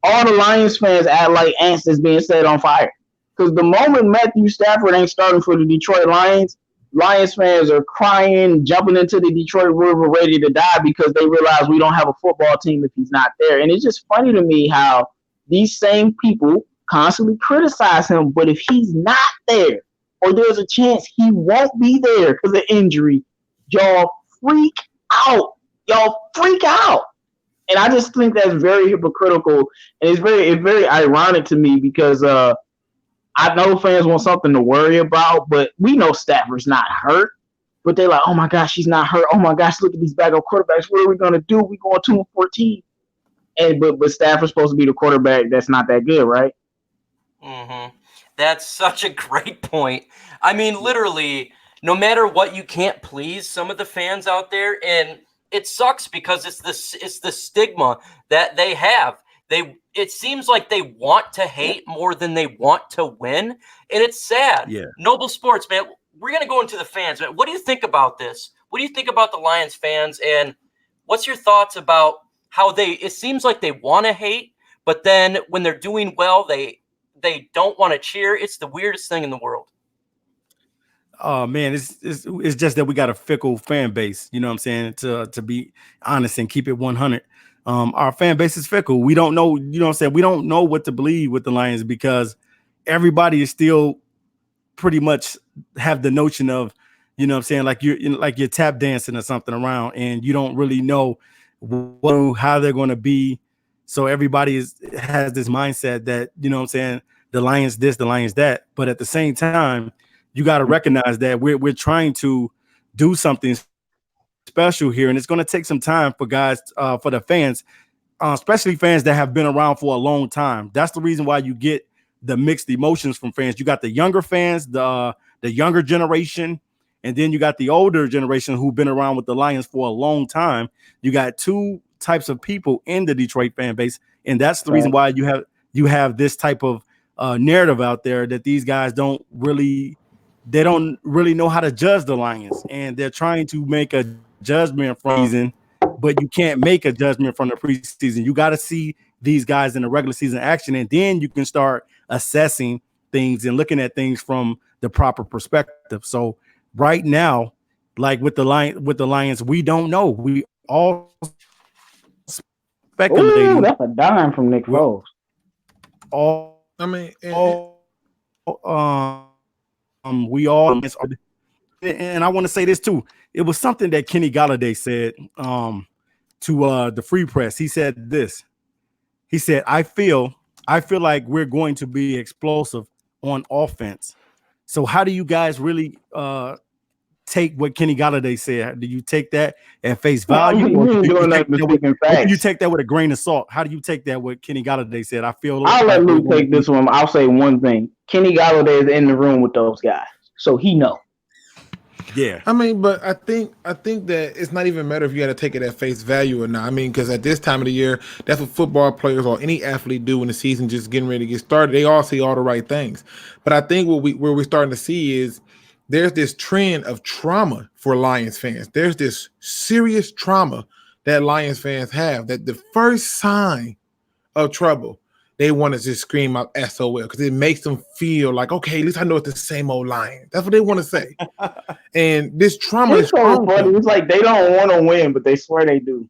all the Lions fans act like ants that's being set on fire. Because the moment Matthew Stafford ain't starting for the Detroit Lions, Lions fans are crying, jumping into the Detroit River ready to die because they realize we don't have a football team if he's not there. And it's just funny to me how these same people constantly criticize him, but if he's not there, or there's a chance he won't be there because of injury, y'all freak out. And I just think that's very hypocritical, and it's very ironic to me because I know fans want something to worry about, but we know Stafford's not hurt. But they're like, oh my gosh, he's not hurt. Oh my gosh, look at these backup quarterbacks. What are we gonna do? We going 2-14. But Stafford's supposed to be the quarterback that's not that good, right? That's such a great point. I mean, literally, no matter what, you can't please some of the fans out there, and it sucks because it's the stigma that they have. It seems like they want to hate more than they want to win, and it's sad. Yeah. Noble Sports, man, we're gonna go into the fans, man. What do you think about this? What do you think about the Lions fans, and what's your thoughts about how it seems like they want to hate, but then when they're doing well, they don't want to cheer? It's the weirdest thing in the world. Oh man, it's just that we got a fickle fan base, you know what I'm saying? To be honest and keep it 100. Our fan base is fickle. We don't know, you know what I'm saying? We don't know what to believe with the Lions because everybody is still pretty much have the notion of, you know what I'm saying, like you're tap dancing or something around and you don't really know how they're going to be. So everybody has this mindset that, you know what I'm saying, the Lions this, the Lions that. But at the same time, you got to recognize that we're trying to do something special here, and it's going to take some time for guys, for the fans, especially fans that have been around for a long time. That's the reason why you get the mixed emotions from fans. You got the younger fans, the younger generation, and then you got the older generation who've been around with the Lions for a long time. You got two types of people in the Detroit fan base, and that's the reason why you have this type of narrative out there that these guys don't really know how to judge the Lions, and they're trying to make a judgment from season, but you can't make a judgment from the preseason. You got to see these guys in the regular season action, and then you can start assessing things and looking at things from the proper perspective. So right now, like with the Lions, we don't know. We all speculating. Ooh, that's a dime from Nick Foles. We all, and I want to say this too. It was something that Kenny Golladay said to the Free Press. He said this. He said, I feel like we're going to be explosive on offense. So how do you guys really take what Kenny Golladay said? Do you take that at face value? Or do you take that with a grain of salt? How do you take that what Kenny Golladay said? I'll let Luke take this one. I'll say one thing. Kenny Golladay is in the room with those guys, so he knows. Yeah, I mean, but I think that it's not even matter if you got to take it at face value or not. I mean, because at this time of the year, that's what football players or any athlete do when the season just getting ready to get started. They all see all the right things. But I think where we're starting to see is there's this trend of trauma for Lions fans. There's this serious trauma that Lions fans have, that the first sign of trouble, they want to just scream out SOL because it makes them feel like, okay, at least I know it's the same old Lions. That's what they want to say. And this trauma is so funny. It's like they don't want to win, but they swear they do.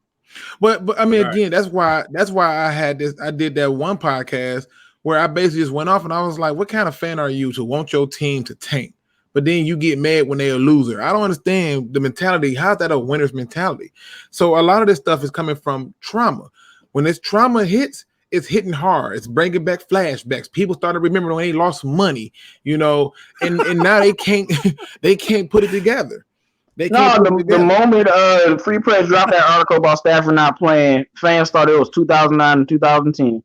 But I mean, again, that's why I had this. I did that one podcast where I basically just went off and I was like, what kind of fan are you to want your team to tank? But then you get mad when they're a loser. I don't understand the mentality. How's that a winner's mentality? So a lot of this stuff is coming from trauma. When this trauma hits, it's hitting hard. It's bringing back flashbacks. People started remembering when they lost money, and now they can't put it together. The moment Free Press dropped that article about Stafford not playing, fans thought it was 2009 and 2010.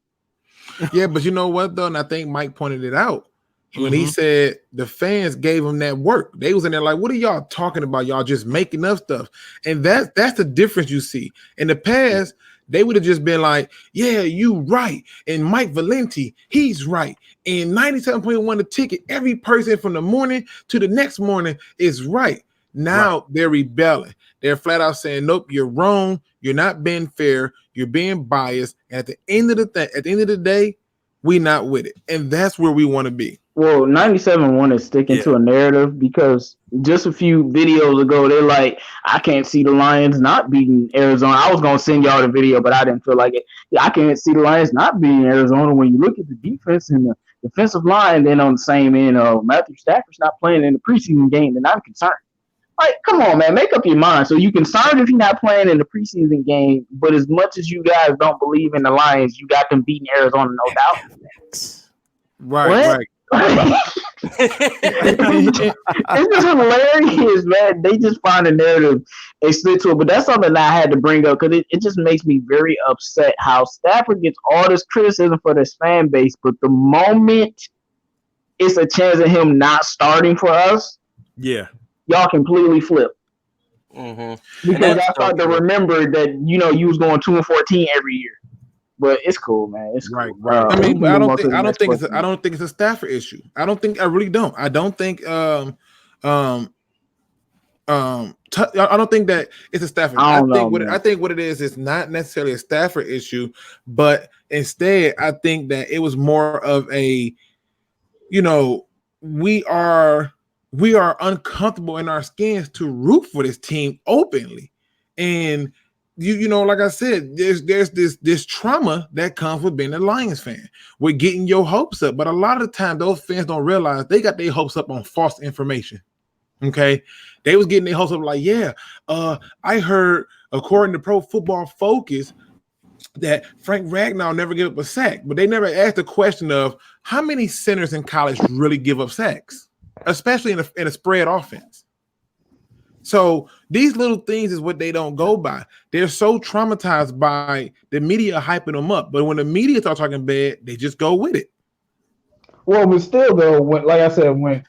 Yeah, but you know what though, and I think Mike pointed it out when he said the fans gave him that work. They was in there like, what are y'all talking about? Y'all just making up stuff, and that's the difference you see. In the past, they would have just been like, yeah, you right. And Mike Valenti, he's right. And 97.1 the ticket, every person from the morning to the next morning is right. Now they're rebelling. They're flat out saying, nope, you're wrong. You're not being fair. You're being biased. And at the end of the day, we not with it. And that's where we want to be. Well, 97.1 is sticking to a narrative because just a few videos ago, they're like, I can't see the Lions not beating Arizona. I was going to send y'all the video, but I didn't feel like it. I can't see the Lions not beating Arizona. When you look at the defense and the defensive line, then on the same end, Matthew Stafford's not playing in the preseason game, then I'm concerned. Like, come on, man, make up your mind. So you're concerned if you're not playing in the preseason game, but as much as you guys don't believe in the Lions, you got them beating Arizona, no doubt. Right. It's just hilarious, man. They just find a narrative and stick to it. But that's something that I had to bring up because it just makes me very upset how Stafford gets all this criticism for this fan base, but the moment it's a chance of him not starting for us, y'all completely flip. Because I start to remember that you was going 2-14 every year. But it's cool, man. It's right. Cool. I mean, but I don't think it's a Stafford issue. I really don't. I don't think I don't think that it's a Stafford. I think what it is not necessarily a Stafford issue, but instead I think that it was more of a, we are uncomfortable in our skins to root for this team openly, and like I said, there's this trauma that comes with being a Lions fan. We're getting your hopes up, but a lot of the time those fans don't realize they got their hopes up on false information. Okay, they was getting their hopes up like, I heard according to Pro Football Focus that Frank Ragnow never gave up a sack, but they never asked the question of how many centers in college really give up sacks, especially in a spread offense. So these little things is what they don't go by. They're so traumatized by the media hyping them up. But when the media start talking bad, they just go with it. Well, but still though, like I said, when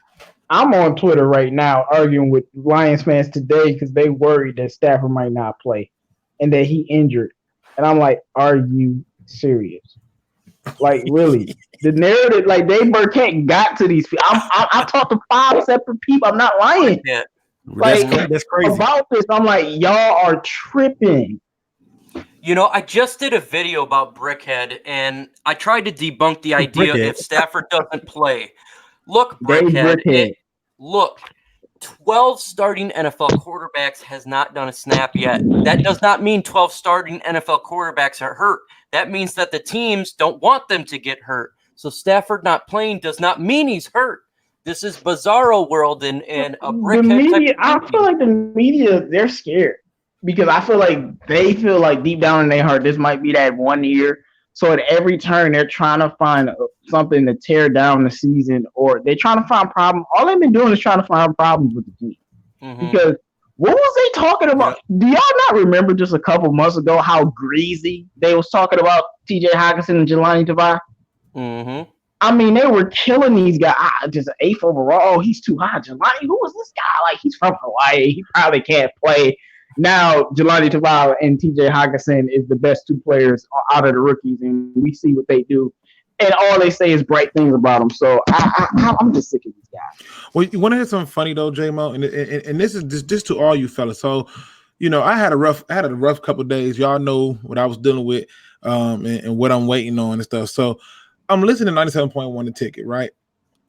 I'm on Twitter right now arguing with Lions fans today because they worried that Stafford might not play and that he injured. And I'm like, are you serious? Like, really? The narrative, like Dave Burkett got to these people. I talked to 5 separate people. I'm not lying. Yeah. Like, That's crazy. about this, I'm like, y'all are tripping. You know, I just did a video about Brickhead, and I tried to debunk the idea if Stafford doesn't play. Look, Brickhead, look, 12 starting NFL quarterbacks has not done a snap yet. That does not mean 12 starting NFL quarterbacks are hurt. That means that the teams don't want them to get hurt. So Stafford not playing does not mean he's hurt. This is bizarro world and a Brickhead the media. type I feel like the media, they're scared because I feel like they feel like deep down in their heart this might be that 1 year. So at every turn, they're trying to find something to tear down the season, or they're trying to find problems. All they've been doing is trying to find problems with the team. Mm-hmm. Because what was they talking about? Yeah. Do y'all not remember just a couple months ago how greasy they was talking about T.J. Hockenson and Jelani Tavai? Mm-hmm. I mean, they were killing these guys. Just 8th overall. Oh, he's too high. Jelani, who is this guy? Like, he's from Hawaii. He probably can't play. Now, Jelani Tavai and T.J. Hockenson is the best 2 players out of the rookies, and we see what they do. And all they say is bright things about them. So I'm just sick of these guys. Well, you want to hear something funny though, J-Mo? And this is just to all you fellas. So, you know, I had a rough couple of days. Y'all know what I was dealing with, and what I'm waiting on and stuff. So I'm listening to 97.1 The Ticket, right?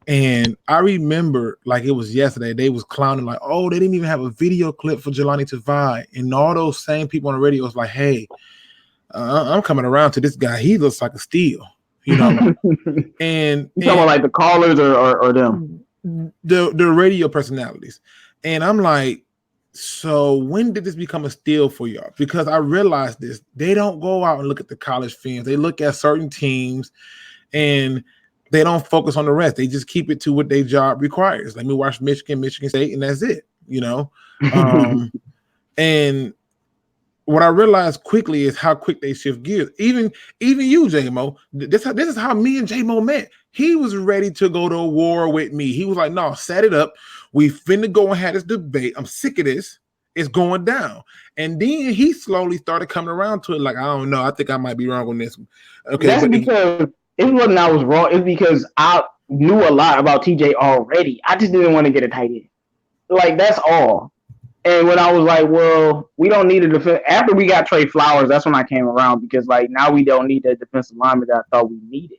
And I remember like it was yesterday, they was clowning like, oh, they didn't even have a video clip for Jelani Tavai. And all those same people on the radio was like, hey, I'm coming around to this guy. He looks like a steal, you know? and you talking about like the callers or them? The radio personalities. And I'm like, so when did this become a steal for y'all? Because I realized this. They don't go out and look at the college films. They look at certain teams and they don't focus on the rest. They just keep it to what their job requires. Let me watch Michigan State, and that's it, you know? And what I realized quickly is how quick they shift gears. Even you, J-Mo, this is how me and J-Mo met. He was ready to go to war with me. He was like, no, set it up. We finna go and have this debate. I'm sick of this. It's going down. And then he slowly started coming around to it like, I don't know. I think I might be wrong on this one. Okay, that's because it wasn't I was wrong. It's because I knew a lot about TJ already. I just didn't want to get a tight end. Like, that's all. And when I was like, well, we don't need a defense. After we got Trey Flowers, that's when I came around because, like, now we don't need that defensive lineman that I thought we needed.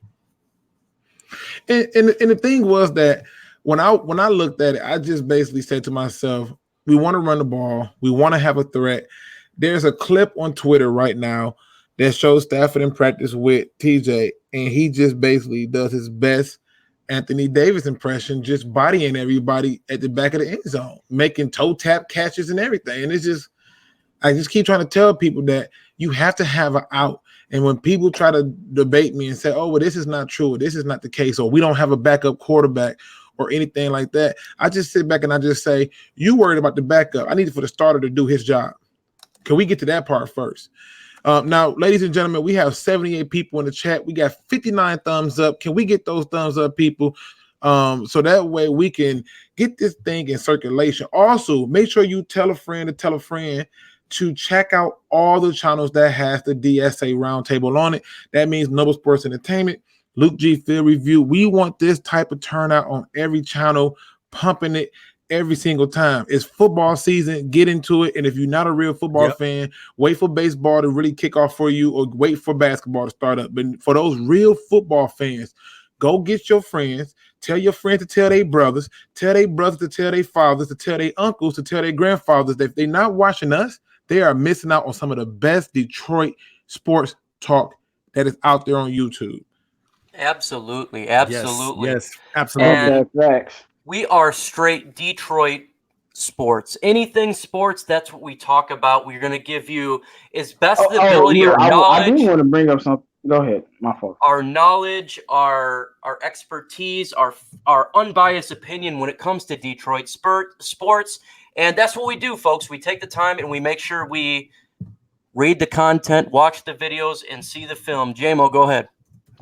And the thing was that when I looked at it, I just basically said to myself, we want to run the ball. We want to have a threat. There's a clip on Twitter right now that shows Stafford in practice with TJ, and he just basically does his best Anthony Davis impression, just bodying everybody at the back of the end zone, making toe tap catches and everything. And it's just, I just keep trying to tell people that you have to have an out. And when people try to debate me and say, oh, well, this is not true, or this is not the case, or we don't have a backup quarterback or anything like that, I just sit back and I just say, you worried about the backup. I need for the starter to do his job. Can we get to that part first? Now, ladies and gentlemen, we have 78 people in the chat. We got 59 thumbs up. Can we get those thumbs up, people? So that way we can get this thing in circulation. Also, make sure you tell a friend to check out all the channels that has the DSA Roundtable on it. That means Noble Sports Entertainment, Luke G Field Review. We want this type of turnout on every channel, pumping it every single time. It's football season. Get into it. And if you're not a real football fan, wait for baseball to really kick off for you, or wait for basketball to start up. But for those real football fans, go get your friends. Tell your friends to tell their brothers. Tell their brothers to tell their fathers, to tell their uncles, to tell their grandfathers that if they're not watching us, they are missing out on some of the best Detroit sports talk that is out there on YouTube. Absolutely. Yes, absolutely. And facts. We are straight Detroit sports. Anything sports, that's what we talk about. We're going to give you as best ability our knowledge. I do want to bring up something. Go ahead. My fault. Our knowledge, our expertise, our unbiased opinion when it comes to Detroit sports. And that's what we do, folks. We take the time and we make sure we read the content, watch the videos, and see the film. JMO, go ahead.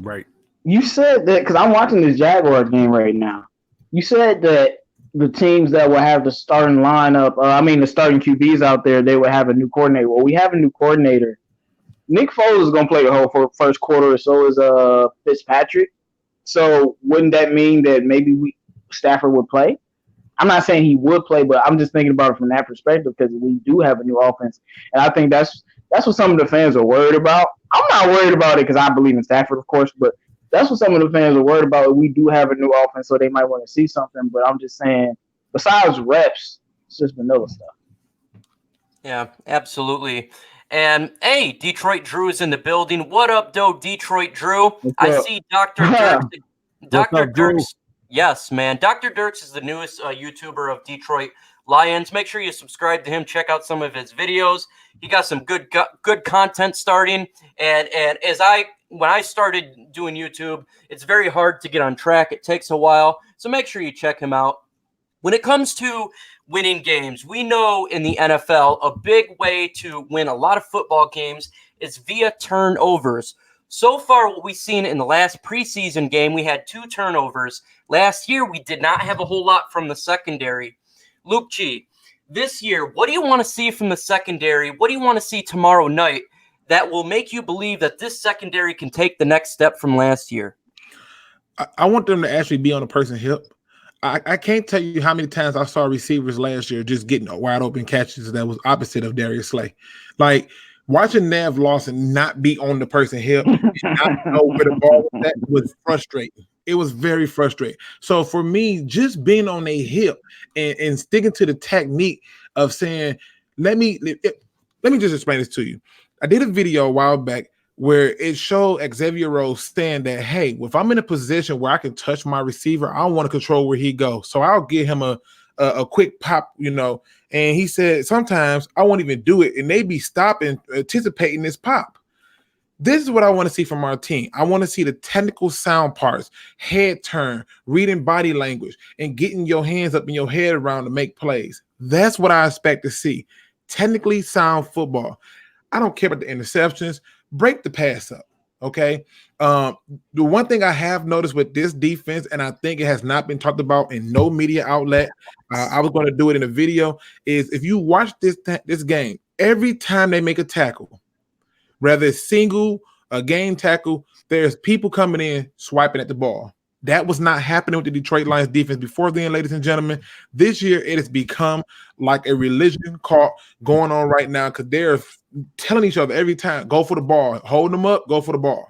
Right. You said that because I'm watching this Jaguars game right now. You said that the teams that will have the starting lineup, the starting QBs out there, they will have a new coordinator. Well, we have a new coordinator. Nick Foles is going to play the whole first quarter, or so is Fitzpatrick. So wouldn't that mean that maybe Stafford would play? I'm not saying he would play, but I'm just thinking about it from that perspective because we do have a new offense, and I think that's what some of the fans are worried about. I'm not worried about it because I believe in Stafford, of course, but that's what some of the fans are worried about. We do have a new offense, so they might want to see something. But I'm just saying, besides reps, it's just vanilla stuff. Yeah, absolutely. And hey, Detroit Drew is in the building. What up, though, Detroit Drew? I see Dr. Dirks. Dr. Dirks. Yes, man. Dr. Dirks is the newest YouTuber of Detroit Lions. Make sure you subscribe to him. Check out some of his videos. He got some good content starting. And when I started doing YouTube, it's very hard to get on track. It takes a while. So make sure you check him out. When it comes to winning games, we know in the NFL, a big way to win a lot of football games is via turnovers. So far, what we've seen in the last preseason game, we had 2 turnovers. Last year, we did not have a whole lot from the secondary. Luke G, this year, what do you want to see from the secondary? What do you want to see tomorrow night that will make you believe that this secondary can take the next step from last year? I want them to actually be on a person's hip. I can't tell you how many times I saw receivers last year just getting wide open catches that was opposite of Darius Slay. Like watching Nav Lawson not be on the person's hip and not know where the ball was at was frustrating. It was very frustrating. So for me, just being on a hip and sticking to the technique of saying, let me just explain this to you. I did a video a while back where it showed Xavier Rose saying that, hey, if I'm in a position where I can touch my receiver, I want to control where he goes. So I'll give him a quick pop, And he said, sometimes I won't even do it. And they be stopping, anticipating this pop. This is what I want to see from our team. I want to see the technical sound parts, head turn, reading body language, and getting your hands up and your head around to make plays. That's what I expect to see. Technically sound football. I don't care about the interceptions. Break the pass up, okay? The one thing I have noticed with this defense, and I think it has not been talked about in no media outlet, I was going to do it in a video, is if you watch this game, every time they make a tackle, whether it's single, a game tackle, there's people coming in swiping at the ball. That was not happening with the Detroit Lions defense before then, ladies and gentlemen. This year, it has become like a religion cult going on right now because they're telling each other every time, go for the ball, hold them up, go for the ball.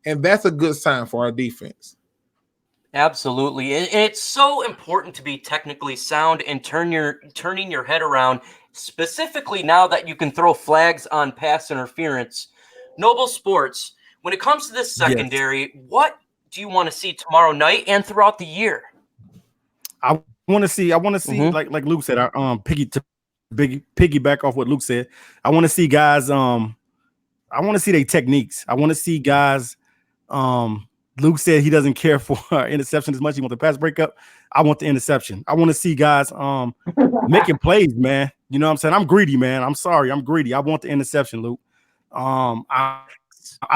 And that's a good sign for our defense. Absolutely. And it's so important to be technically sound and turning your head around, specifically now that you can throw flags on pass interference. Noble Sports, when it comes to this secondary, what do you want to see tomorrow night and throughout the year? I want to see like Luke said, piggyback off what Luke said. I want to see guys I want to see their techniques. I want to see guys Luke said he doesn't care for interception as much. He wants the pass breakup. I want the interception. I want to see guys making plays, man. You know what I'm saying? I'm greedy, man. I'm sorry. I'm greedy. I want the interception, Luke. I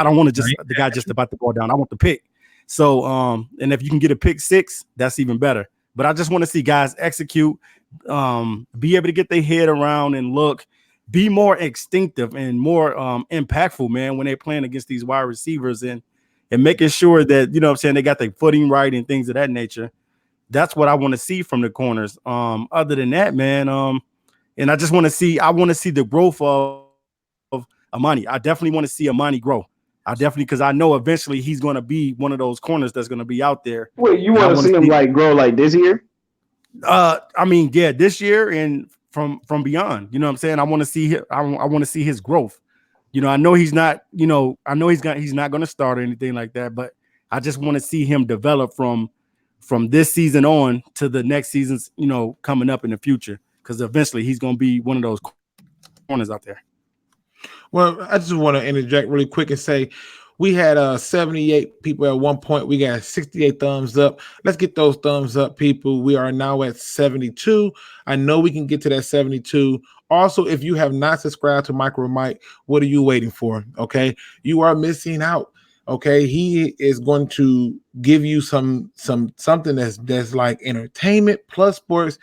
don't want to just the guy just about the ball down. I want the pick. So, and if you can get a pick 6, that's even better. But I just want to see guys execute, be able to get their head around and look, be more instinctive and more impactful, man, when they're playing against these wide receivers and making sure that, you know what I'm saying, they got their footing right and things of that nature. That's what I want to see from the corners. Other than that, man, and I just want to see, the growth of Amani. I definitely want to see Amani grow. Because I know eventually he's going to be one of those corners that's going to be out there. Wait, you want to see him like grow like this year? This year and from beyond. You know what I'm saying? I want to see I want to see his growth. I know he's not. He's not going to start or anything like that. But I just want to see him develop from this season on to the next seasons. Coming up in the future, because eventually he's going to be one of those corners out there. Well, I just want to interject really quick and say, We had 78 people at one point. We got 68 thumbs up. Let's get those thumbs up, people. We are now at 72. I know we can get to that 72. Also, if you have not subscribed to Micro Mike, what are you waiting for? Okay, you are missing out. Okay, he is going to give you something that's like entertainment plus sports,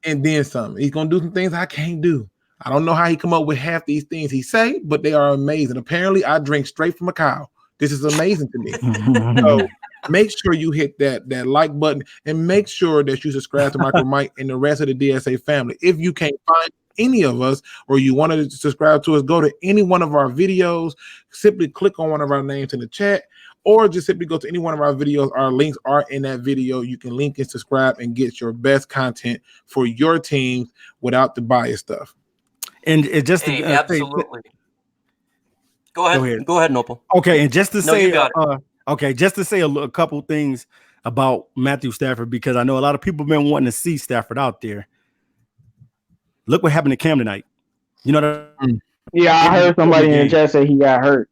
and then some. He's gonna do some things I can't do. I don't know how he come up with half these things he say, but they are amazing. Apparently, I drink straight from a cow. This is amazing to me. So make sure you hit that like button and make sure that you subscribe to Michael Mike and the rest of the DSA family. If you can't find any of us or you wanted to subscribe to us, go to any one of our videos, simply click on one of our names in the chat, or just simply go to any one of our videos. Our links are in that video. You can link and subscribe and get your best content for your teams without the bias stuff. And it just to, absolutely. Go ahead, Nopal. Okay, and just to say, just to say a couple things about Matthew Stafford, because I know a lot of people have been wanting to see Stafford out there. Look what happened to Cam tonight. You know that? Yeah, I heard somebody in the chat say he got hurt.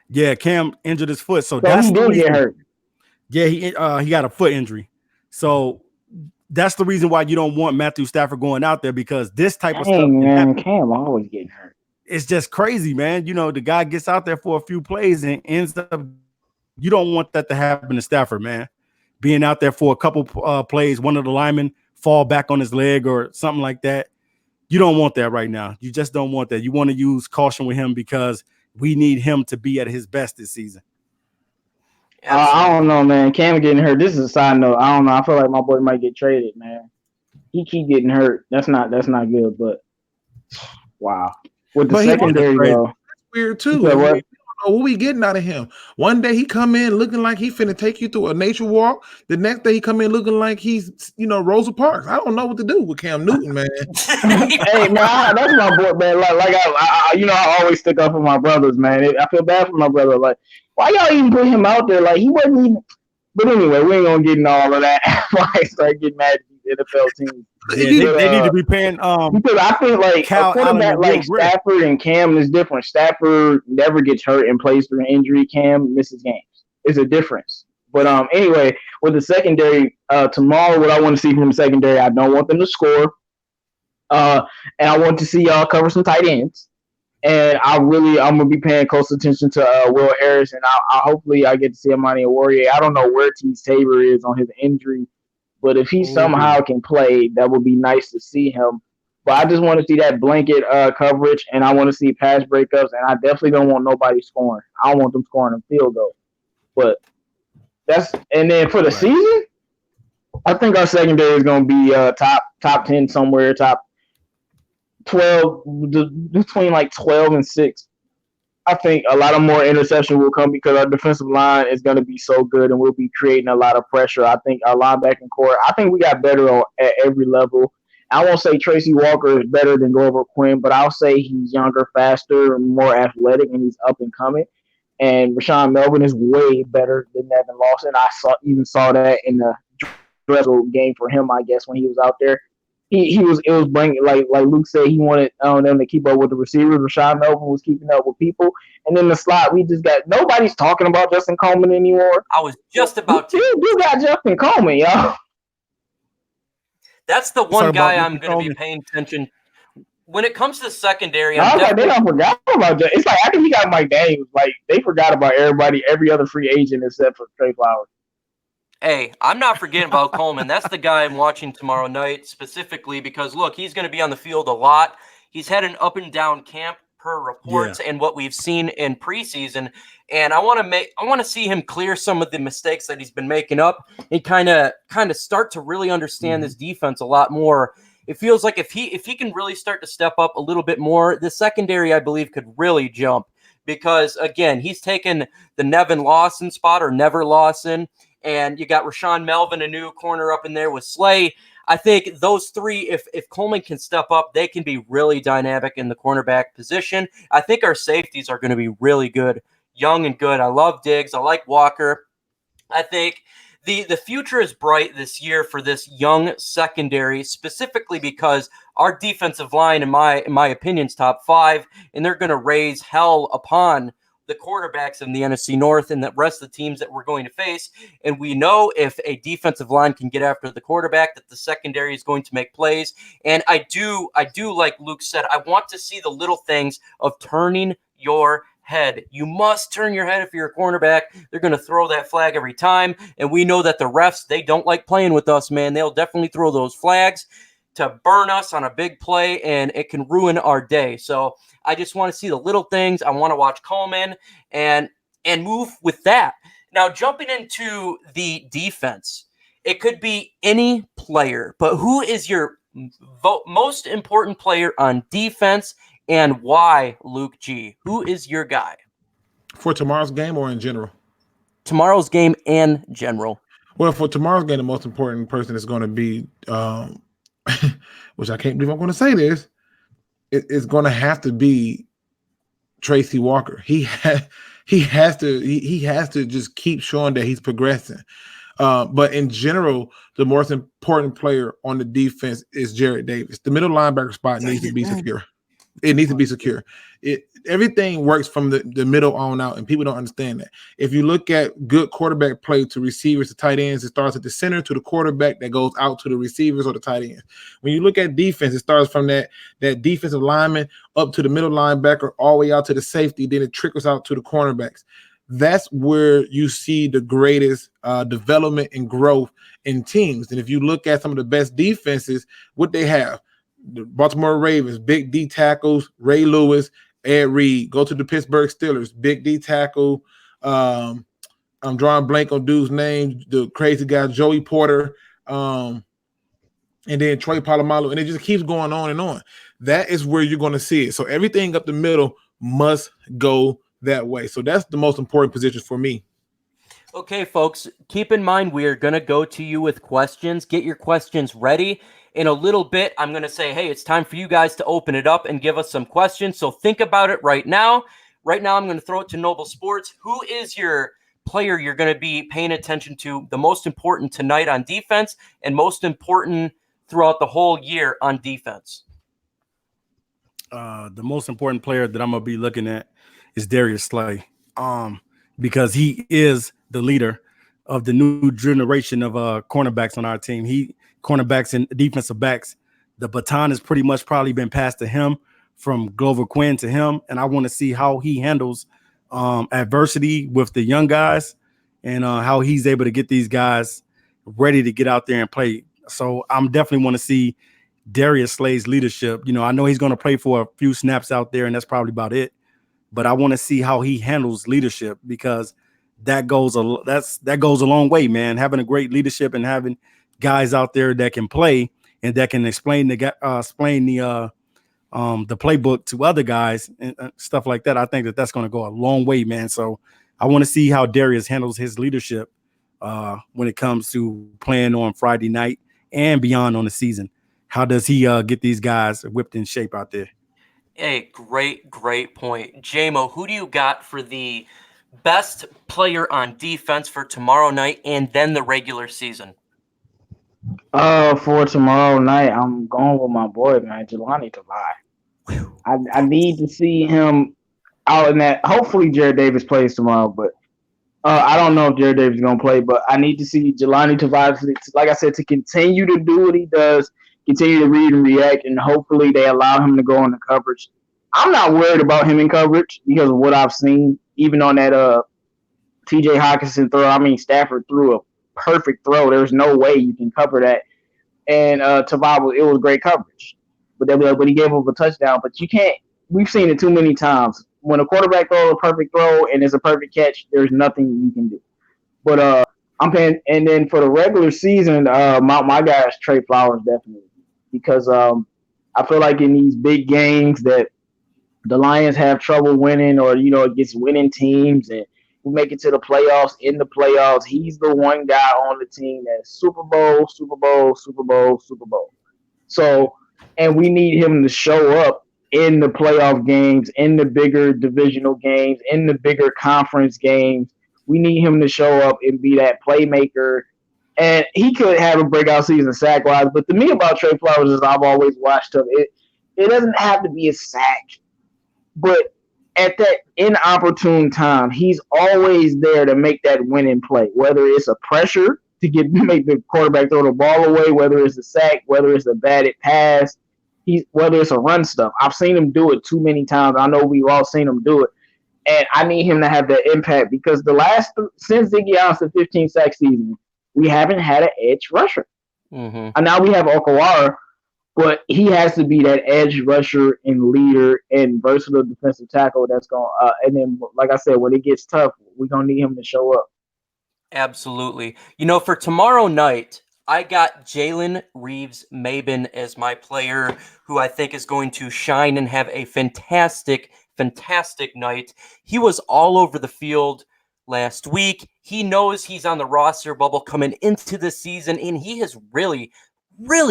Yeah, Cam injured his foot, so that's the reason. Get hurt. Yeah, he got a foot injury, so that's the reason why you don't want Matthew Stafford going out there, because this type of stuff. Man, Cam always getting hurt. It's just crazy, man. You know, the guy gets out there for a few plays and ends up. You don't want that to happen to Stafford, man. Being out there for a couple plays, one of the linemen fall back on his leg or something like that. You don't want that right now. You just don't want that. You want to use caution with him because we need him to be at his best this season. I don't know, man. Cam getting hurt. This is a side note. I don't know. I feel like my boy might get traded, man. He keep getting hurt. That's not good. But wow, with the secondary though, that's weird too. We don't know what we getting out of him. One day he come in looking like he finna take you through a nature walk. The next day he come in looking like he's Rosa Parks. I don't know what to do with Cam Newton, man. Hey man, that's my boy, man. Like I always stick up for my brothers, man. I feel bad for my brother. Like, why y'all even put him out there? Like, he wasn't even. But anyway, we ain't gonna get into all of that. Why I start getting mad at these NFL teams? Yeah, they need to be paying. Because I think like a quarterback like Stafford and Cam is different. Stafford never gets hurt and plays through an injury. Cam misses games. It's a difference. But anyway, with the secondary tomorrow, what I want to see from the secondary, I don't want them to score. And I want to see y'all cover some tight ends. And I'm gonna be paying close attention to Will Harris, and I hopefully I get to see Amani Warrior. I don't know where T. Tabor is on his injury, but if he somehow can play, that would be nice to see him. But I just want to see that blanket coverage, and I want to see pass breakups, and I definitely don't want nobody scoring. I don't want them scoring a field goal. But and then for the season, I think our secondary is gonna be top 10 somewhere, top 12, between like 12 and 6. I think a lot of more interception will come because our defensive line is going to be so good and we'll be creating a lot of pressure. I think our linebacking core, I think we got better at every level. I won't say Tracy Walker is better than Glover Quinn, but I'll say he's younger, faster, more athletic, and he's up and coming. And Rashawn Melvin is way better than Nevin Lawson. I saw that in the Dressel game for him, I guess, when he was out there. It was bringing, like Luke said, he wanted them to keep up with the receivers. Rashawn Melvin was keeping up with people. And then the slot, we just got, nobody's talking about Justin Coleman anymore. I was just about to. You got Justin Coleman, y'all. That's the one guy I'm going to be paying attention. When it comes to secondary, they don't forgot about that. It's like, I think we got Mike Daniels. Like, they forgot about every other free agent except for Trey Flowers. Hey, I'm not forgetting about Coleman. That's the guy I'm watching tomorrow night specifically because, look, he's going to be on the field a lot. He's had an up and down camp per reports and what we've seen in preseason. And I want to see him clear some of the mistakes that he's been making up and kind of start to really understand this defense a lot more. It feels like if he can really start to step up a little bit more, the secondary, I believe, could really jump because, again, he's taken the Nevin Lawson spot or Never Lawson. And you got Rashawn Melvin, a new corner up in there with Slay. I think those three, if Coleman can step up, they can be really dynamic in the cornerback position. I think our safeties are going to be really good, young and good. I love Diggs. I like Walker. I think the future is bright this year for this young secondary, specifically because our defensive line, in my opinion, is top 5, and they're going to raise hell upon the quarterbacks in the NFC North and the rest of the teams that we're going to face. And we know if a defensive line can get after the quarterback, that the secondary is going to make plays. And I do, like Luke said, I want to see the little things of turning your head. You must turn your head if you're a cornerback. They're going to throw that flag every time. And we know that the refs, they don't like playing with us, man. They'll definitely throw those flags to burn us on a big play, and it can ruin our day. So I just want to see the little things. I want to watch Coleman and move with that. Now, jumping into the defense, it could be any player, but who is your most important player on defense and why, Luke G? Who is your guy? For tomorrow's game or in general? Tomorrow's game and general. Well, for tomorrow's game, the most important person is going to be, which I can't believe I'm going to say this, it's going to have to be Tracy Walker. He has to just keep showing that he's progressing. But in general, the most important player on the defense is Jared Davis. The middle linebacker spot needs to be secure. It needs to be secure. Everything works from the middle on out, and people don't understand that. If you look at good quarterback play to receivers to tight ends, it starts at the center to the quarterback that goes out to the receivers or the tight ends. When you look at defense, it starts from that defensive lineman up to the middle linebacker, all the way out to the safety, then it trickles out to the cornerbacks. That's where you see the greatest development and growth in teams. And if you look at some of the best defenses, what they have, the Baltimore Ravens, big D tackles, Ray Lewis, Ed Reed. Go to the Pittsburgh Steelers, big D tackle. I'm drawing blank on dude's name, the crazy guy, Joey Porter, and then Troy Polamalu, and it just keeps going on and on. That is where you're going to see it. So everything up the middle must go that way. So that's the most important position for me. Okay, folks, keep in mind we are going to go to you with questions. Get your questions ready. In a little bit, I'm going to say, hey, it's time for you guys to open it up and give us some questions. So think about it right now. Right now, I'm going to throw it to Noble Sports. Who is your player you're going to be paying attention to the most important tonight on defense and most important throughout the whole year on defense? The most important player that I'm going to be looking at is Darius Slay, because he is the leader of the new generation of cornerbacks on our team. Cornerbacks and defensive backs, the baton has pretty much probably been passed to him from Glover Quinn to him. And I want to see how he handles adversity with the young guys and how he's able to get these guys ready to get out there and play. So I'm definitely want to see Darius Slay's leadership. You know, I know he's going to play for a few snaps out there, and that's probably about it. But I want to see how he handles leadership, because that goes a long way, man. Having a great leadership and having guys out there that can play and that can explain the playbook to other guys and stuff like that. I think that's going to go a long way, man. So I want to see how Darius handles his leadership when it comes to playing on Friday night and beyond on the season. How does he get these guys whipped in shape out there? Hey, great point. JMO, who do you got for the best player on defense for tomorrow night and then the regular season? For tomorrow night, I'm going with my boy, man, Jelani Tavai. I need to see him out in that. Hopefully, Jared Davis plays tomorrow, but I don't know if Jared Davis is going to play. But I need to see Jelani Tavai, like I said, to continue to do what he does, continue to read and react, and hopefully they allow him to go into coverage. I'm not worried about him in coverage because of what I've seen, even on that T.J. Hockenson throw. I mean, Stafford threw a perfect throw. There's no way you can cover that. And Tavai, it was great coverage. But they'll be like, but he gave up a touchdown. But you can't. We've seen it too many times. When a quarterback throws a perfect throw and it's a perfect catch, there's nothing you can do. But I'm paying. And then for the regular season, my guy is Trey Flowers, definitely. Because I feel like in these big games that the Lions have trouble winning, or, you know, against winning teams and who make it to the playoffs, in the playoffs, he's the one guy on the team that's Super Bowl. So, and we need him to show up in the playoff games, in the bigger divisional games, in the bigger conference games. We need him to show up and be that playmaker. And he could have a breakout season sack-wise. But the thing about Trey Flowers is I've always watched him. It doesn't have to be a sack. But at that inopportune time, he's always there to make that winning play, whether it's a pressure to make the quarterback throw the ball away, whether it's a sack, whether it's a batted pass, whether it's a run stuff. I've seen him do it too many times. I know we've all seen him do it. And I need him to have that impact because since Ziggy Allen's 15 sack season, we haven't had an edge rusher. Mm-hmm. And now we have Okawara, but he has to be that edge rusher and leader and versatile defensive tackle that's going to, and then, like I said, when it gets tough, we're going to need him to show up. Absolutely. For tomorrow night, I got Jalen Reeves-Maybin as my player who I think is going to shine and have a fantastic night. He was all over the field last week. He knows he's on the roster bubble coming into the season, and he has really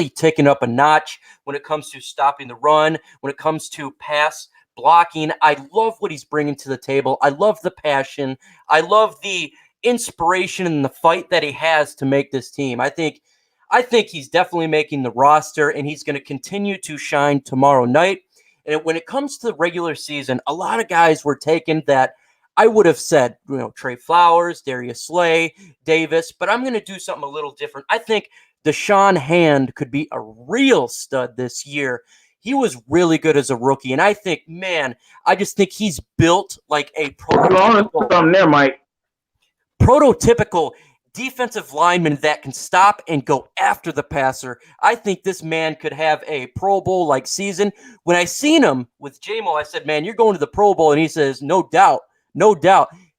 taken up a notch when it comes to stopping the run, when it comes to pass blocking. I love what he's bringing to the table. I love the passion. I love the inspiration and the fight that he has to make this team. I think he's definitely making the roster, and he's going to continue to shine tomorrow night. And when it comes to the regular season, a lot of guys were taken that I would have said, Trey Flowers, Darius Slay, Davis, but I'm going to do something a little different. I think Deshaun Hand could be a real stud this year. He was really good as a rookie, and I think, I just think he's built like a prototypical defensive lineman that can stop and go after the passer. I think this man could have a Pro Bowl-like season. When I seen him with J-Mo, I said, man, you're going to the Pro Bowl, and he says, no doubt.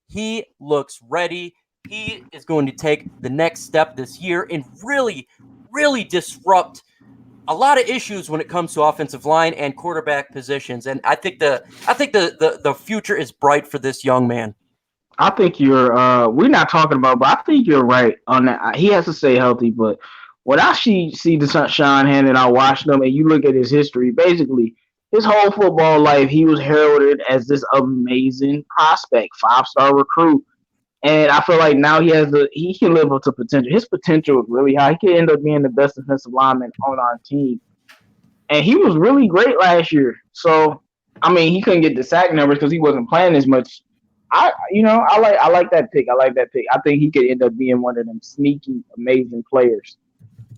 He looks ready. He is going to take the next step this year and really disrupt a lot of issues when it comes to offensive line and quarterback positions. And I think the future is bright for this young man. I think we're not talking about, but I think you're right on that. He has to stay healthy, but when I see Deshaun Hand and I watched him and you look at his history, basically his whole football life, he was heralded as this amazing prospect, 5-star recruit. And I feel like now he can live up to potential. His potential is really high. He could end up being the best defensive lineman on our team. And he was really great last year. So, he couldn't get the sack numbers because he wasn't playing as much. I like that pick. I think he could end up being one of them sneaky, amazing players.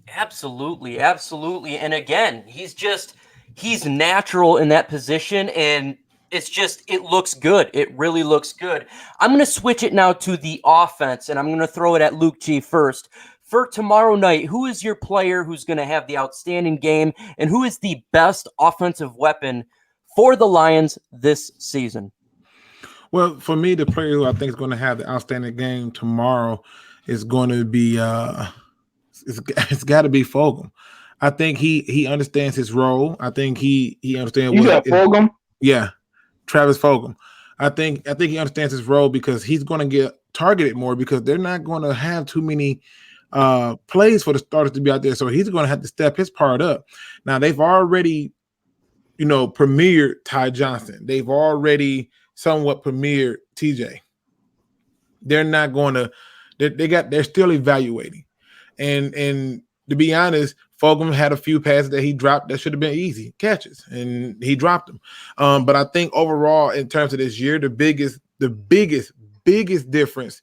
Absolutely. And again, he's natural in that position, and it looks good. It really looks good. I'm going to switch it now to the offense, and I'm going to throw it at Luke G first. For tomorrow night, who is your player who's going to have the outstanding game, and who is the best offensive weapon for the Lions this season? Well, for me, the player who I think is going to have the outstanding game tomorrow is going to be it's got to be Fulgham. I think he understands his role. I think he understands. You got Fulgham? Yeah, Travis Fulgham. I think he understands his role because he's going to get targeted more because they're not going to have too many plays for the starters to be out there. So he's going to have to step his part up. Now they've already, premiered Ty Johnson. They've already somewhat premiered TJ. They're not going to. They're still evaluating, and to be honest, Fulgham had a few passes that he dropped that should have been easy catches, and he dropped them. But I think overall, in terms of this year, the biggest difference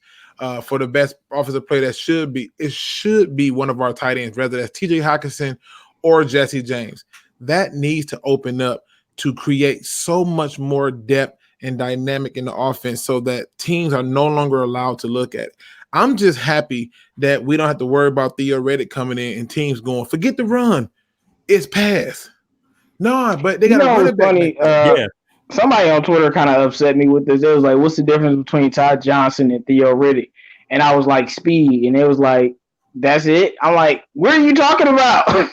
for the best offensive player should be one of our tight ends, whether that's TJ Hockenson or Jesse James. That needs to open up to create so much more depth and dynamic in the offense so that teams are no longer allowed to look at it. I'm just happy that we don't have to worry about Theo Reddick coming in and teams going, forget the run. It's pass. No, but they got to run it back. Somebody on Twitter kind of upset me with this. It was like, what's the difference between Ty Johnson and Theo Reddick? And I was like, speed. And it was like, that's it? I'm like, what are you talking about?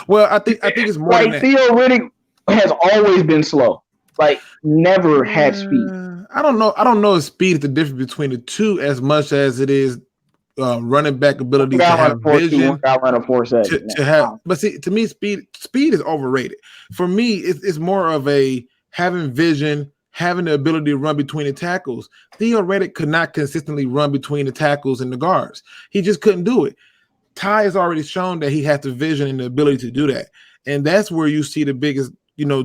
Well, I think it's more like than that. Theo Reddick has always been slow. Like, never had speed. I don't know if speed is the difference between the two as much as it is running back ability to have vision. To have, but see, to me, speed is overrated. For me, it's more of a having vision, having the ability to run between the tackles. Theo Reddick could not consistently run between the tackles and the guards. He just couldn't do it. Ty has already shown that he has the vision and the ability to do that, and that's where you see the biggest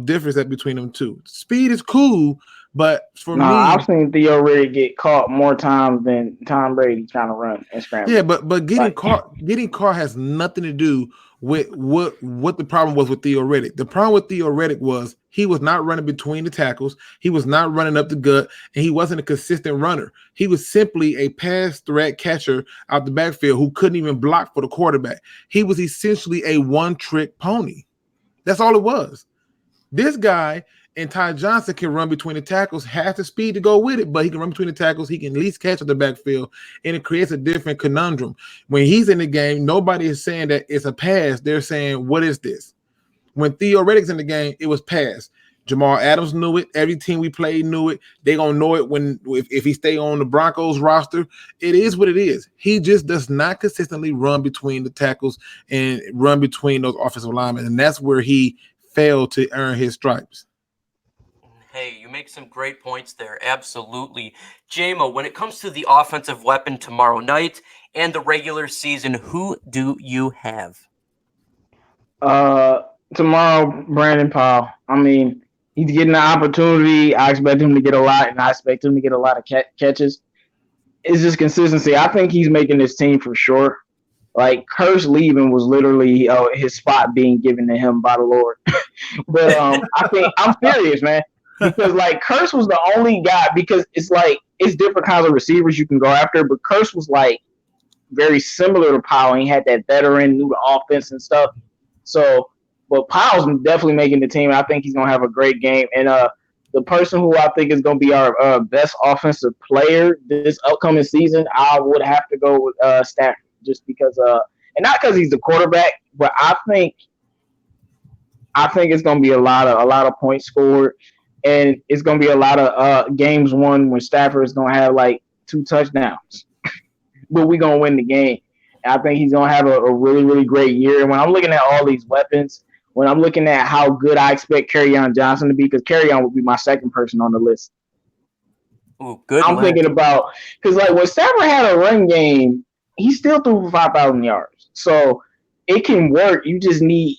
difference between them two. Speed is cool, But for No, me, I've seen Theo Riddick get caught more times than Tom Brady trying to run and scramble. yeah, but getting Like, caught has nothing to do with what the problem was with Theo Riddick. The problem with Theo Riddick was he was not running between the tackles, he was not running up the gut, and he wasn't a consistent runner. He was simply a pass threat catcher out the backfield who couldn't even block for the quarterback. He was essentially a one-trick pony. That's all it was. This guy and Ty Johnson can run between the tackles, has the speed to go with it, but he can run between the tackles. He can at least catch at the backfield, and it creates a different conundrum. When he's in the game, nobody is saying that it's a pass. They're saying, what is this? When Theo Riddick's in the game, it was pass. Jamal Adams knew it. Every team we played knew it. They're going to know it if he stay on the Broncos roster. It is what it is. He just does not consistently run between the tackles and run between those offensive linemen, and that's where he failed to earn his stripes. Hey, you make some great points there. Absolutely. JMO, when it comes to the offensive weapon tomorrow night and the regular season, who do you have? Tomorrow, Brandon Powell. I mean, he's getting the opportunity. I expect him to get a lot, and I expect him to get a lot of catches. It's just consistency. I think he's making this team for sure. Like, Kurt's leaving was literally his spot being given to him by the Lord. But I think I'm serious, man. Because like Curse was the only guy, because it's like it's different kinds of receivers you can go after, but Curse was like very similar to Powell. He had that veteran, knew the offense and stuff. So, but Powell's definitely making the team. I think he's gonna have a great game. And the person who I think is gonna be our best offensive player this upcoming season, I would have to go with Stafford, just because and not because he's the quarterback, but I think it's gonna be a lot of points scored. And it's going to be a lot of games won when Stafford is going to have like 2 touchdowns. But we're going to win the game. And I think he's going to have a really, really great year. And when I'm looking at all these weapons, when I'm looking at how good I expect Kerryon Johnson to be, because Kerryon would be my second person on the list. Ooh, good. I'm thinking about, because like when Stafford had a run game, he still threw for 5,000 yards. So it can work. You just need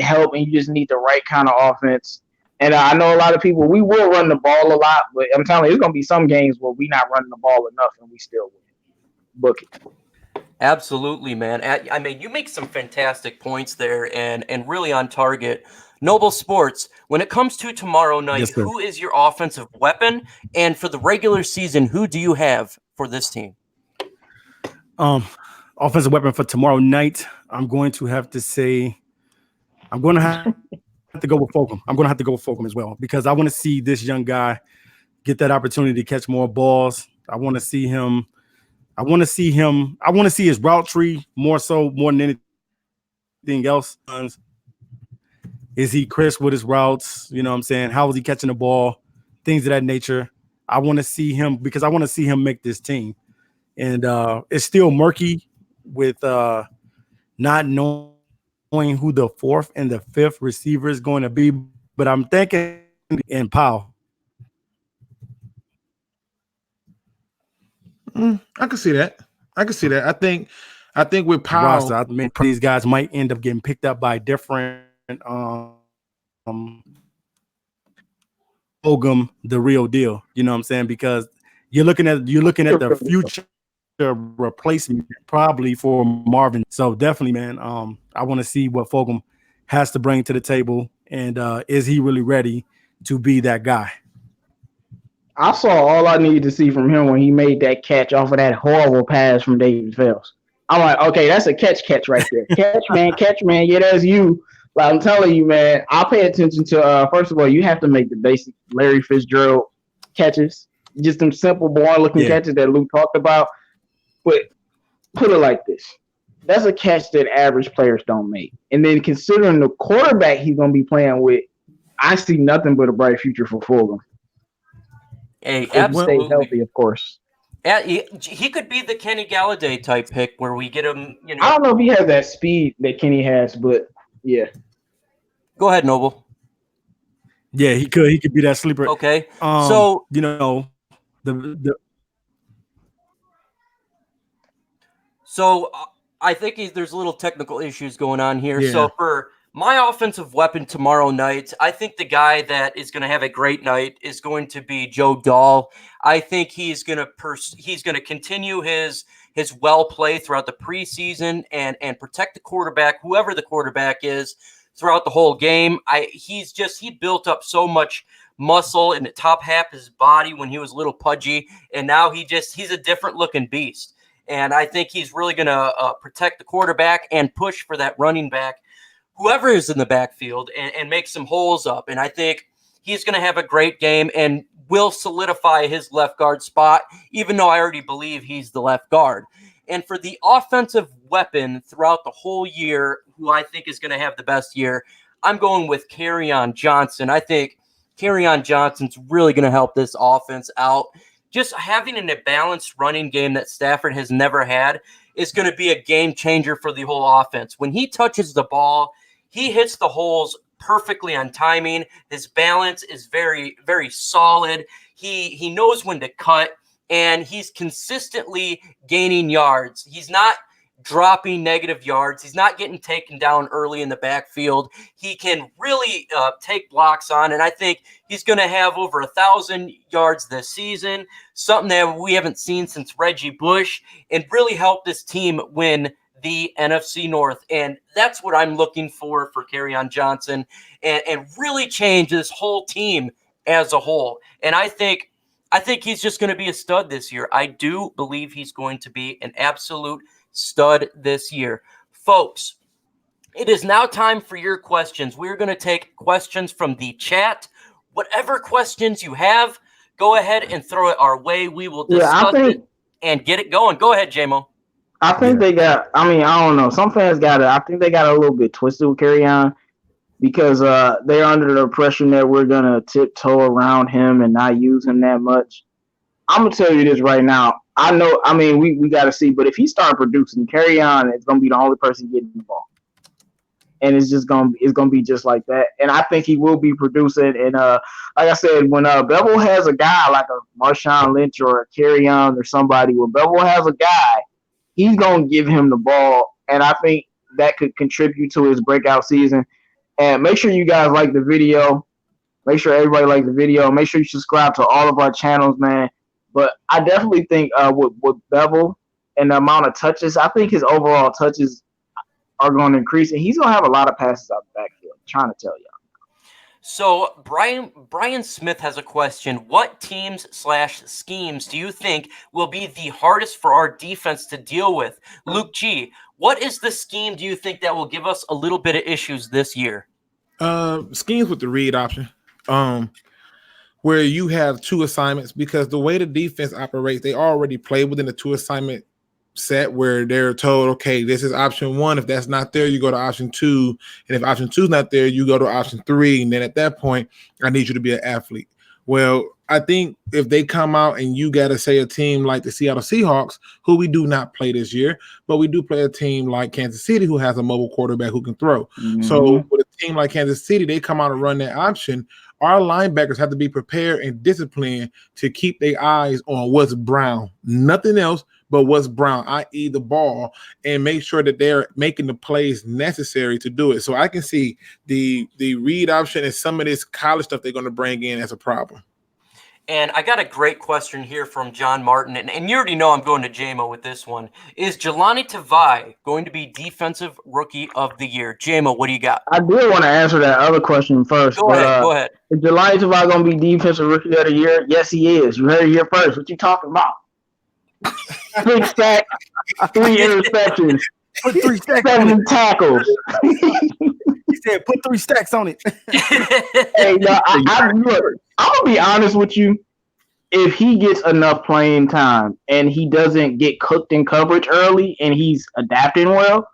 help, and you just need the right kind of offense. And I know a lot of people, we will run the ball a lot, but I'm telling you, there's going to be some games where we're not running the ball enough and we still win. Book it. Absolutely, man. I mean, you make some fantastic points there and really on target. Noble Sports, when it comes to tomorrow night, Yes, who is your offensive weapon? And for the regular season, who do you have for this team? Offensive weapon for tomorrow night, I'm going to have to say, I'm going to have to go with Fulgham. I'm going to have to go with Fulgham as well, because I want to see this young guy get that opportunity to catch more balls. I want to see him. I want to see his route tree more than anything else. Is he crisp with his routes? You know what I'm saying? How is he catching the ball? Things of that nature. I want to see him, because I want to see him make this team. And it's still murky with not knowing who the 4th and the 5th receiver is going to be, but I'm thinking in Powell. I can see that. I think with Powell, I mean, these guys might end up getting picked up by different Fulgham, the real deal. You know what I'm saying? Because you're looking at the future replacement probably for Marvin. So definitely, man, I want to see what Fulgham has to bring to the table, and is he really ready to be that guy? I saw all I needed to see from him when he made that catch off of that horrible pass from David Fells. I'm like, okay, that's a catch right there. Catch, man. Yeah, that's you. Like, I'm telling you, man, I'll pay attention to, first of all, you have to make the basic Larry Fitzgerald catches, just them simple, boring-looking catches that Luke talked about. But put it like this. That's a catch that average players don't make. And then considering the quarterback he's going to be playing with, I see nothing but a bright future for Fulgham. Hey, absolutely. Stay healthy, of course. He could be the Kenny Galladay type pick where we get him, I don't know if he has that speed that Kenny has, but yeah. Go ahead, Noble. Yeah, he could be that sleeper. Okay. So So I think there's a little technical issues going on here. Yeah. So for My offensive weapon tomorrow night, I think the guy that is going to have a great night is going to be Joe Dahl. I think he's going to continue his well play throughout the preseason and protect the quarterback, whoever the quarterback is, throughout the whole game. He built up so much muscle in the top half of his body when he was a little pudgy, and now he's a different looking beast. And I think he's really going to protect the quarterback and push for that running back, whoever is in the backfield, and make some holes up. And I think he's going to have a great game and will solidify his left guard spot, even though I already believe he's the left guard. And for the offensive weapon throughout the whole year, who I think is going to have the best year, I'm going with Kerryon Johnson. I think Kerryon Johnson's really going to help this offense out. Just having a balanced running game that Stafford has never had is going to be a game changer for the whole offense. When he touches the ball, he hits the holes perfectly on timing. His balance is very, very solid. He knows when to cut, and he's consistently gaining yards. He's not dropping negative yards. He's not getting taken down early in the backfield. He can really take blocks on, and I think he's going to have over 1,000 yards this season, something that we haven't seen since Reggie Bush, and really help this team win the NFC North. And that's what I'm looking for Kerryon Johnson, and really change this whole team as a whole. And I think he's just going to be a stud this year. I do believe he's going to be an absolute stud this year. Folks, it is now time for your questions. We're going to take questions from the chat. Whatever questions you have, go ahead and throw it our way. We will discuss it and get it going. Go ahead, JMO. I think they got, I don't know. Some fans got it. I think they got a little bit twisted with Kerryon because they're under the impression that we're going to tiptoe around him and not use him that much. I'm going to tell you this right now. I know, we got to see, but if he starts producing, Kerryon is going to be the only person getting the ball. And it's going to be just like that. And I think he will be producing. And like I said, when Bevel has a guy like a Marshawn Lynch or a Kerryon or somebody, when Bevel has a guy, he's going to give him the ball. And I think that could contribute to his breakout season. And make sure you guys like the video. Make sure everybody likes the video. Make sure you subscribe to all of our channels, man. But I definitely think with Bevel and the amount of touches, I think his overall touches are going to increase. And he's going to have a lot of passes out the backfield. I'm trying to tell you. So Brian Smith has a question. What teams/schemes do you think will be the hardest for our defense to deal with? Luke G, what is the scheme do you think that will give us a little bit of issues this year? Schemes with the read option, where you have two assignments, because the way the defense operates, they already play within the two assignment set where they're told, okay, this is option one. If that's not there, you go to option two. And if option two is not there, you go to option three. And then at that point, I need you to be an athlete. Well, I think if they come out and you got to say a team like the Seattle Seahawks, who we do not play this year, but we do play a team like Kansas City who has a mobile quarterback who can throw. Mm-hmm. So with a team like Kansas City, they come out and run that option. Our linebackers have to be prepared and disciplined to keep their eyes on what's brown, nothing else but what's brown, i.e. the ball, and make sure that they're making the plays necessary to do it. So I can see the read option and some of this college stuff they're going to bring in as a problem. And I got a great question here from John Martin, and you already know I'm going to JMO with this one. Is Jelani Tavai going to be Defensive Rookie of the Year? JMO, what do you got? I did want to answer that other question first. Go ahead. Is Jelani Tavai going to be Defensive Rookie of the Year? Yes, he is. You heard it here first. What you talking about? 6 sacks, 3 interceptions, put 3 stacks 7 tackles. He said, "Put 3 stacks on it." Hey, no, I'm gonna be honest with you. If he gets enough playing time and he doesn't get cooked in coverage early and he's adapting well,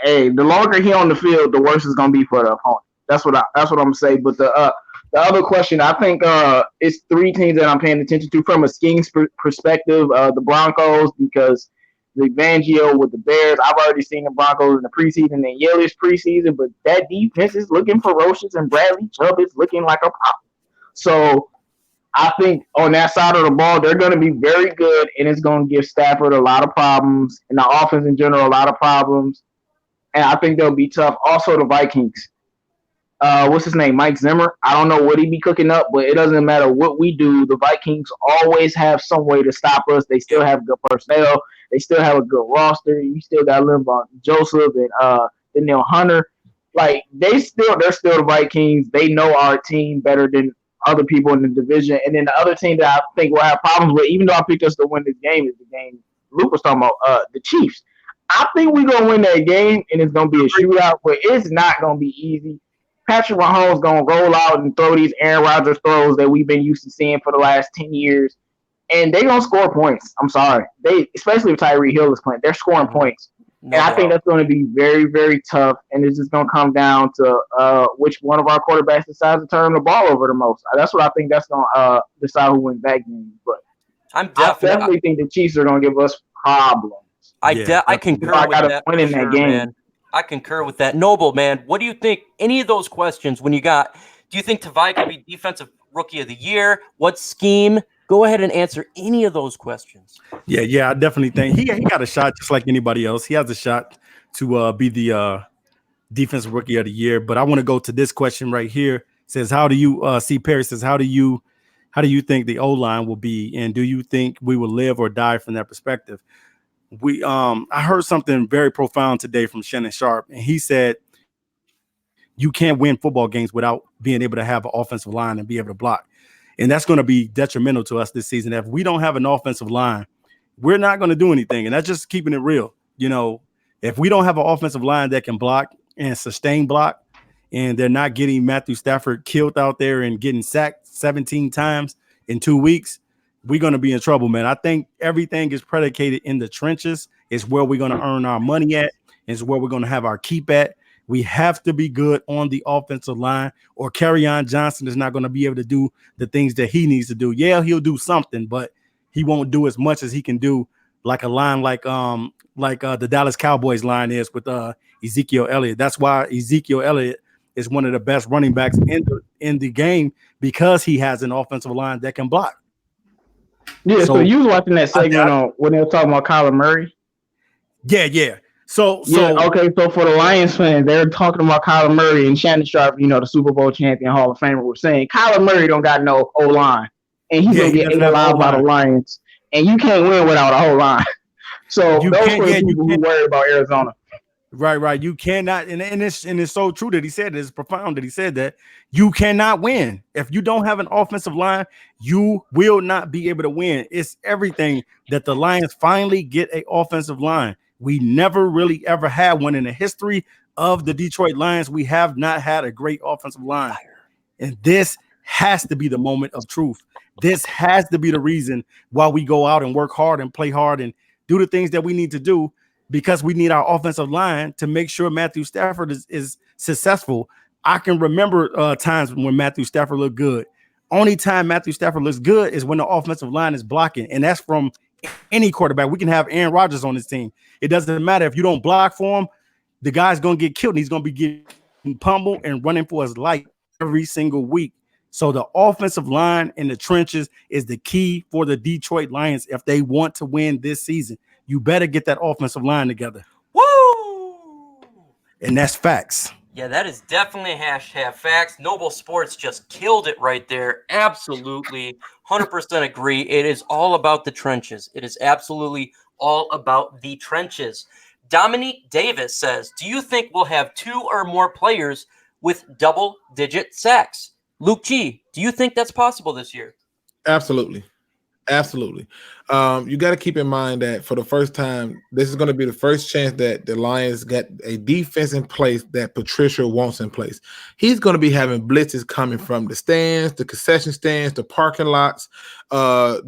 hey, the longer he on the field, the worse it's gonna be for the opponent. That's what I'm gonna say. But the other question, I think it's 3 teams that I'm paying attention to from a scheme perspective. The Broncos, because the Fangio with the Bears. I've already seen the Broncos in the preseason and Yelich preseason, but that defense is looking ferocious, and Bradley Chubb is looking like a pop. So I think on that side of the ball, they're going to be very good, and it's going to give Stafford a lot of problems, and the offense in general a lot of problems. and I think they'll be tough. Also, the Vikings. What's his name? Mike Zimmer. I don't know what he be cooking up, but it doesn't matter what we do. The Vikings always have some way to stop us. They still have good personnel. They still have a good roster. You still got Linval Joseph and Daniel Hunter. Like they're still the Vikings. They know our team better than other people in the division. And then the other team that I think will have problems with, even though I picked us to win this game, is the game Luke was talking about, the Chiefs. I think we're gonna win that game, and it's gonna be a shootout, but it's not gonna be easy. Patrick Mahomes gonna roll out and throw these Aaron Rodgers throws that we've been used to seeing for the last 10 years, and they gonna score points. I'm sorry, especially if Tyreek Hill is playing, they're scoring points, and I think that's going to be very, very tough. And it's just gonna come down to which one of our quarterbacks decides to turn the ball over the most. That's what I think. That's gonna decide who wins that game. But I definitely think the Chiefs are gonna give us problems. I concur with that. Winning that game. Man. I concur with that. Noble, man, what do you think? Any of those questions when you got, do you think Tavai could be defensive rookie of the year? What scheme? Go ahead and answer any of those questions. Yeah, I definitely think he got a shot just like anybody else. He has a shot to be the defensive rookie of the year. But I want to go to this question right here. It says, how do you see Perry says, how do you think the O-line will be? And do you think we will live or die from that perspective? I heard something very profound today from Shannon Sharp, and he said you can't win football games without being able to have an offensive line and be able to block. And that's going to be detrimental to us this season. If we don't have an offensive line, we're not going to do anything. And that's just keeping it real. You know, if we don't have an offensive line that can block and sustain block, and they're not getting Matthew Stafford killed out there and getting sacked 17 times in 2 weeks, we're going to be in trouble, man. I think everything is predicated in the trenches. It's where we're going to earn our money at. It's where we're going to have our keep at. We have to be good on the offensive line, or Kerryon Johnson is not going to be able to do the things that he needs to do. Yeah, he'll do something, but he won't do as much as he can do, like a line like the Dallas Cowboys line is with Ezekiel Elliott. That's why Ezekiel Elliott is one of the best running backs in the game, because he has an offensive line that can block. Yeah, so you was watching that segment when they were talking about Kyler Murray? Yeah. So okay. So for the Lions fans, they're talking about Kyler Murray, and Shannon Sharp, the Super Bowl champion, Hall of Famer, was saying Kyler Murray don't got no O line, and he's gonna get ate alive by the Lions, and you can't win without a whole line. So those are the people who worried about Arizona. Right. You cannot, and it's so true that he said it. It's profound that he said that you cannot win if you don't have an offensive line. You will not be able to win. It's everything that the Lions finally get an offensive line. We never really ever had one in the history of the Detroit Lions. We have not had a great offensive line, and this has to be the moment of truth. This has to be the reason why we go out and work hard and play hard and do the things that we need to do, because we need our offensive line to make sure Matthew Stafford is successful. I can remember times when Matthew Stafford looked good. Only time Matthew Stafford looks good is when the offensive line is blocking, and that's from any quarterback. We can have Aaron Rodgers on this team. It doesn't matter if you don't block for him. The guy's going to get killed, and he's going to be getting pummeled and running for his life every single week. So the offensive line in the trenches is the key for the Detroit Lions if they want to win this season. You better get that offensive line together. Woo! And that's facts. Yeah, that is definitely hashtag facts. Noble Sports just killed it right there. Absolutely. 100% agree. It is all about the trenches. It is absolutely all about the trenches. Dominique Davis says, do you think we'll have 2 or more players with double-digit sacks? Luke G, do you think that's possible this year? Absolutely. You got to keep in mind that for the first time, this is going to be the first chance that the Lions got a defense in place that Patricia wants in place. He's going to be having blitzes coming from the stands, the concession stands, the parking lots,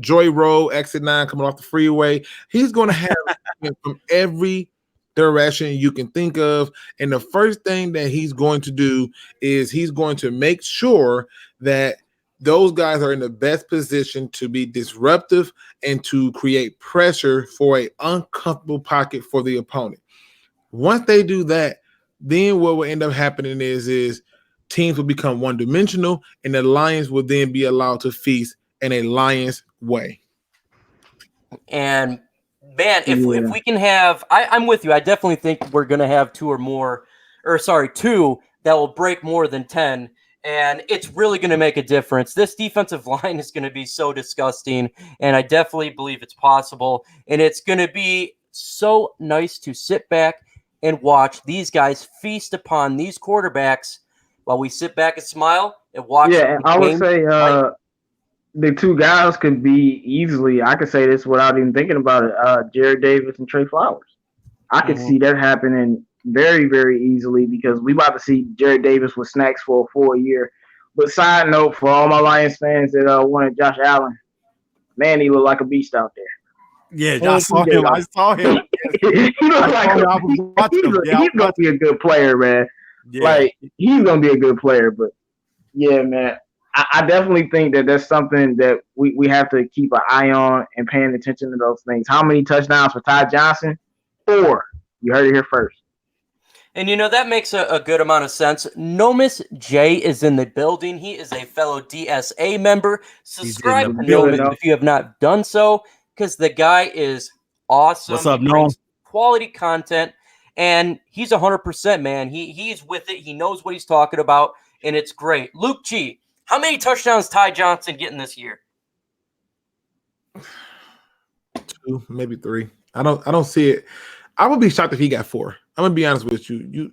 Joy Road, Exit 9 coming off the freeway. He's going to have from every direction you can think of. And the first thing that he's going to do is he's going to make sure that those guys are in the best position to be disruptive and to create pressure for an uncomfortable pocket for the opponent. Once they do that, then what will end up happening is teams will become one-dimensional, and the Lions will then be allowed to feast in a Lions way. And Man, if we can have, I'm with you. I definitely think we're going to have two that will break more than 10. And it's really going to make a difference. This defensive line is going to be so disgusting. And I definitely believe it's possible. And it's going to be so nice to sit back and watch these guys feast upon these quarterbacks while we sit back and smile and watch. Yeah, I would say the two guys could be easily, I could say this without even thinking about it, Jared Davis and Trey Flowers. I could see that happening very, very easily because we about to see Jared Davis with snacks for a full year. But side note, for all my Lions fans that wanted Josh Allen, man, he looked like a beast out there. Yeah, I saw him. I saw him. He looked like he's going to be a good player, man. Yeah. Like, he's going to be a good player. But, yeah, man, I definitely think that that's something that we have to keep an eye on and paying attention to those things. How many touchdowns for Ty Johnson? 4. You heard it here first. And, that makes a good amount of sense. Nomis J is in the building. He is a fellow DSA member. Subscribe to Nomis if you have not done so, because the guy is awesome. What's up, Noam? Quality content, and he's 100%, man. He's with it. He knows what he's talking about, and it's great. Luke G, how many touchdowns Ty Johnson getting this year? 2, maybe 3. I don't see it. I would be shocked if he got 4. I'm gonna be honest with you.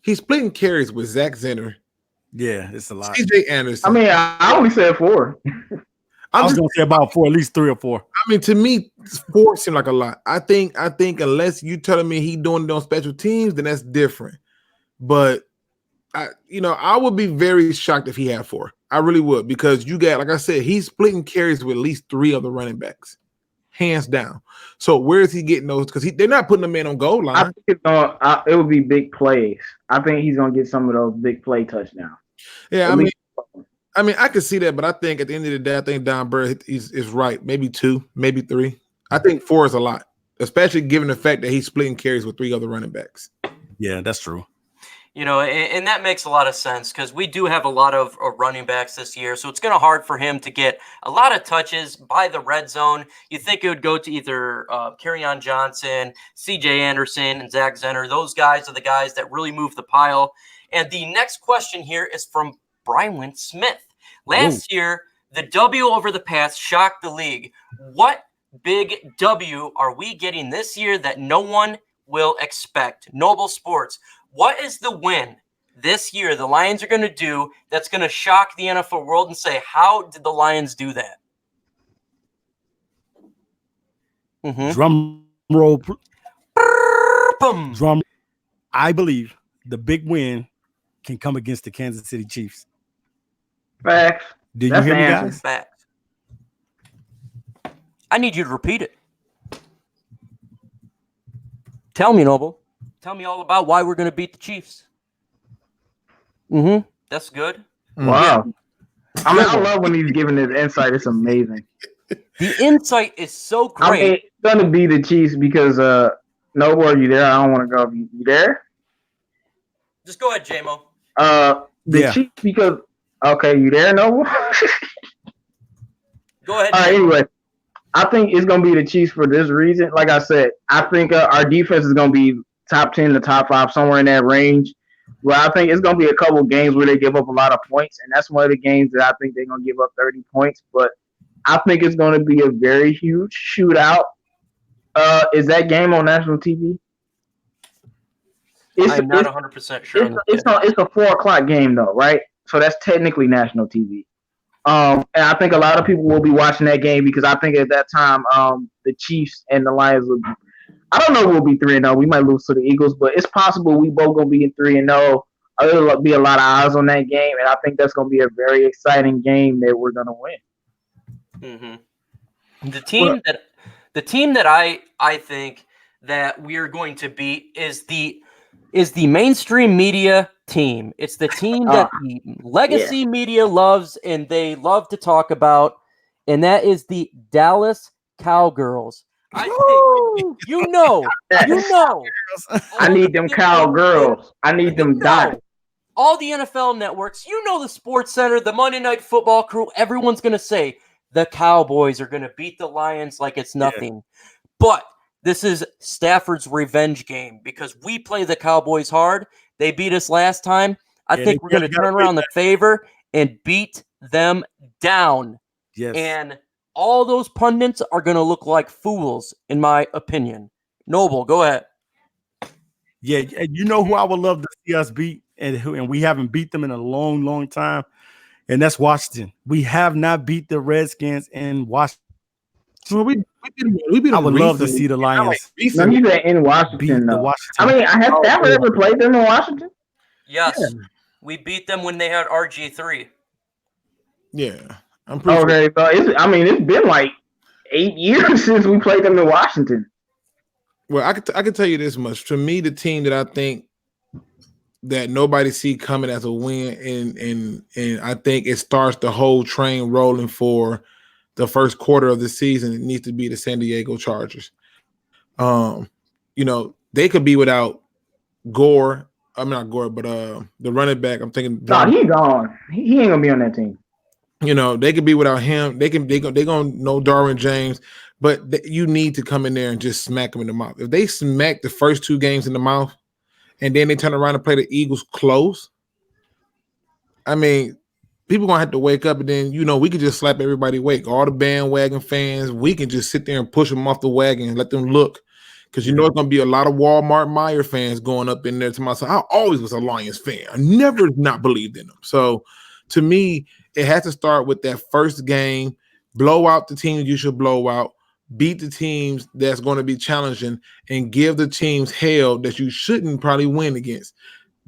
He's splitting carries with Zach Zenner. Yeah, it's a lot. CJ Anderson. I mean, I only said 4. I was gonna say about 4, at least 3 or 4. I mean, to me, 4 seem like a lot. I think unless you telling me he doing it on special teams, then that's different. But I would be very shocked if he had 4. I really would, because you got, like I said, he's splitting carries with at least 3 of the running backs, hands down. So where is he getting those? Because they're not putting him in on goal line. I think it would be big plays. I think he's gonna get some of those big play touchdowns. Yeah, I mean, I could see that, but I think at the end of the day, I think Don Burr is right. Maybe 2, maybe 3. I think 4 is a lot, especially given the fact that he's splitting carries with 3 other running backs. Yeah, that's true. And that makes a lot of sense because we do have a lot of running backs this year. So it's going to hard for him to get a lot of touches by the red zone. You think it would go to either Kerryon Johnson, CJ Anderson, and Zach Zenner. Those guys are the guys that really move the pile. And the next question here is from Brian Smith. Last year, the W over the pass shocked the league. What big W are we getting this year that no one will expect? Noble Sports, what is the win this year the Lions are going to do that's going to shock the NFL world and say, how did the Lions do that? Drum roll. Drum. I believe the big win can come against the Kansas City Chiefs. Facts. Did you hear me, guys? Facts. I need you to repeat it. Tell me, Noble. Tell me all about why we're going to beat the Chiefs. That's good. Wow. I mean, I love when he's giving his insight. It's amazing. The insight is so great. I mean, it's going to be the Chiefs because, Noble, are you there? I don't want to go. You there? Just go ahead, J-Mo. The Chiefs because, okay, you there, Noble? Go ahead. All right, anyway. I think it's going to be the Chiefs for this reason. Like I said, I think our defense is going to be top 10 to top 5, somewhere in that range. Well, I think it's going to be a couple of games where they give up a lot of points, and that's one of the games that I think they're going to give up 30 points. But I think it's going to be a very huge shootout. Is that game on national TV? I'm not 100% sure. It's a 4:00 game, though, right? So that's technically national TV. And I think a lot of people will be watching that game because I think at that time the Chiefs and the Lions will be, I don't know, we'll be 3-0. We might lose to the Eagles, but it's possible we both gonna be in 3-0. There'll be a lot of eyes on that game, and I think that's gonna be a very exciting game that we're gonna win. The team that I think that we are going to beat is the mainstream media team. It's the team that the legacy media loves and they love to talk about, and that is the Dallas Cowgirls. I think you know. I need them cowgirls. I need them die. All the NFL networks, the Sports Center, the Monday Night Football crew, everyone's going to say the Cowboys are going to beat the Lions like it's nothing. Yeah. But This is Stafford's revenge game because we play the Cowboys hard. They beat us last time. I think we're going to turn around the favor and beat them down. Yes. And all those pundits are going to look like fools, in my opinion. Noble, go ahead. Yeah, you know who I would love to see us beat, and we haven't beat them in a long, long time, and that's Washington. We have not beat the Redskins in Washington. Well, we beat I would love to see the Lions. No, he's in Washington. The Though. Washington. I mean, has Stafford ever played them in Washington? Yes. Yeah. We beat them when they had RG3. Yeah. I'm pretty okay, so it's been like 8 years since we played them in Washington. Well, I could tell you this much. To me, the team that I think that nobody see coming as a win, and I think it starts the whole train rolling for the first quarter of the season, it needs to be the San Diego Chargers. They could be without Gore. I'm not Gore, but the running back. I'm thinking. No, he's gone. He ain't gonna be on that team. They could be without him. They gonna know Darwin James, but you need to come in there and just smack them in the mouth. If they smack the first 2 games in the mouth, and then they turn around and play the Eagles close, I mean, people gonna have to wake up, and then we could just slap everybody awake. All the bandwagon fans, we can just sit there and push them off the wagon and let them look, because it's gonna be a lot of Walmart Meyer fans going up in there to myself. I always was a Lions fan. I never not believed in them. So to me, it has to start with that first game. Blow out the teams you should blow out. Beat the teams that's going to be challenging, and give the teams hell that you shouldn't probably win against.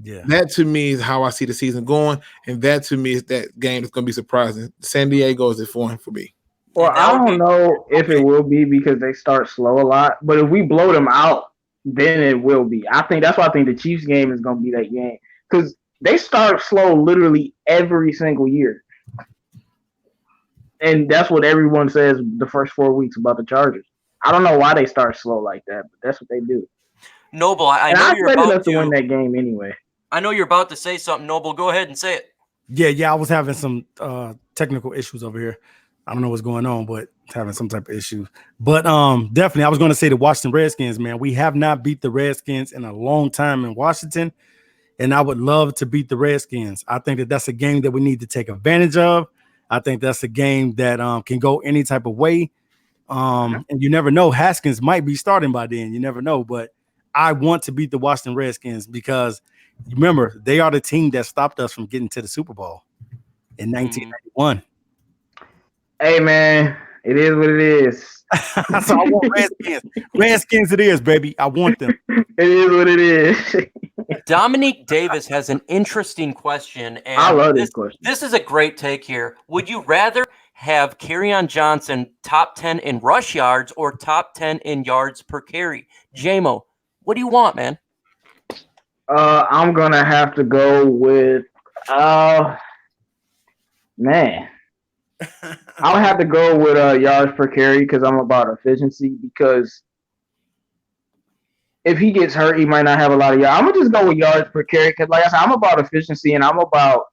Yeah, that to me is how I see the season going, and that to me is that game that's going to be surprising. San Diego is it for me. Well, I don't know if it will be because they start slow a lot, but if we blow them out, then it will be. I think that's why I think the Chiefs game is going to be that game, because they start slow literally every single year. And that's what everyone says the first 4 weeks about the Chargers. I don't know why they start slow like that, but that's what they do. Noble, I know you're about to win that game anyway. I know you're about to say something, Noble. Go ahead and say it. Yeah. I was having some technical issues over here. I don't know what's going on, but having some type of issue. But definitely, I was going to say the Washington Redskins, man. We have not beat the Redskins in a long time in Washington, and I would love to beat the Redskins. I think that that's a game that we need to take advantage of. I think that's a game that can go any type of way. And you never know. Haskins might be starting by then. You never know. But I want to beat the Washington Redskins because, remember, they are the team that stopped us from getting to the Super Bowl in 1991. Hey, man, it is what it is. So I want Redskins. Redskins it is, baby. I want them. It is what it is. Dominique Davis has an interesting question. And I love this question. This is a great take here. Would you rather have Kerryon Johnson top 10 in rush yards or top 10 in yards per carry? JMO, what do you want, man? I'm going to have to go with man. I'll have to go with yards per carry because I'm about efficiency, because if he gets hurt, he might not have a lot of yards. I'm going to just go with yards per carry because, like I said, I'm about efficiency and I'm about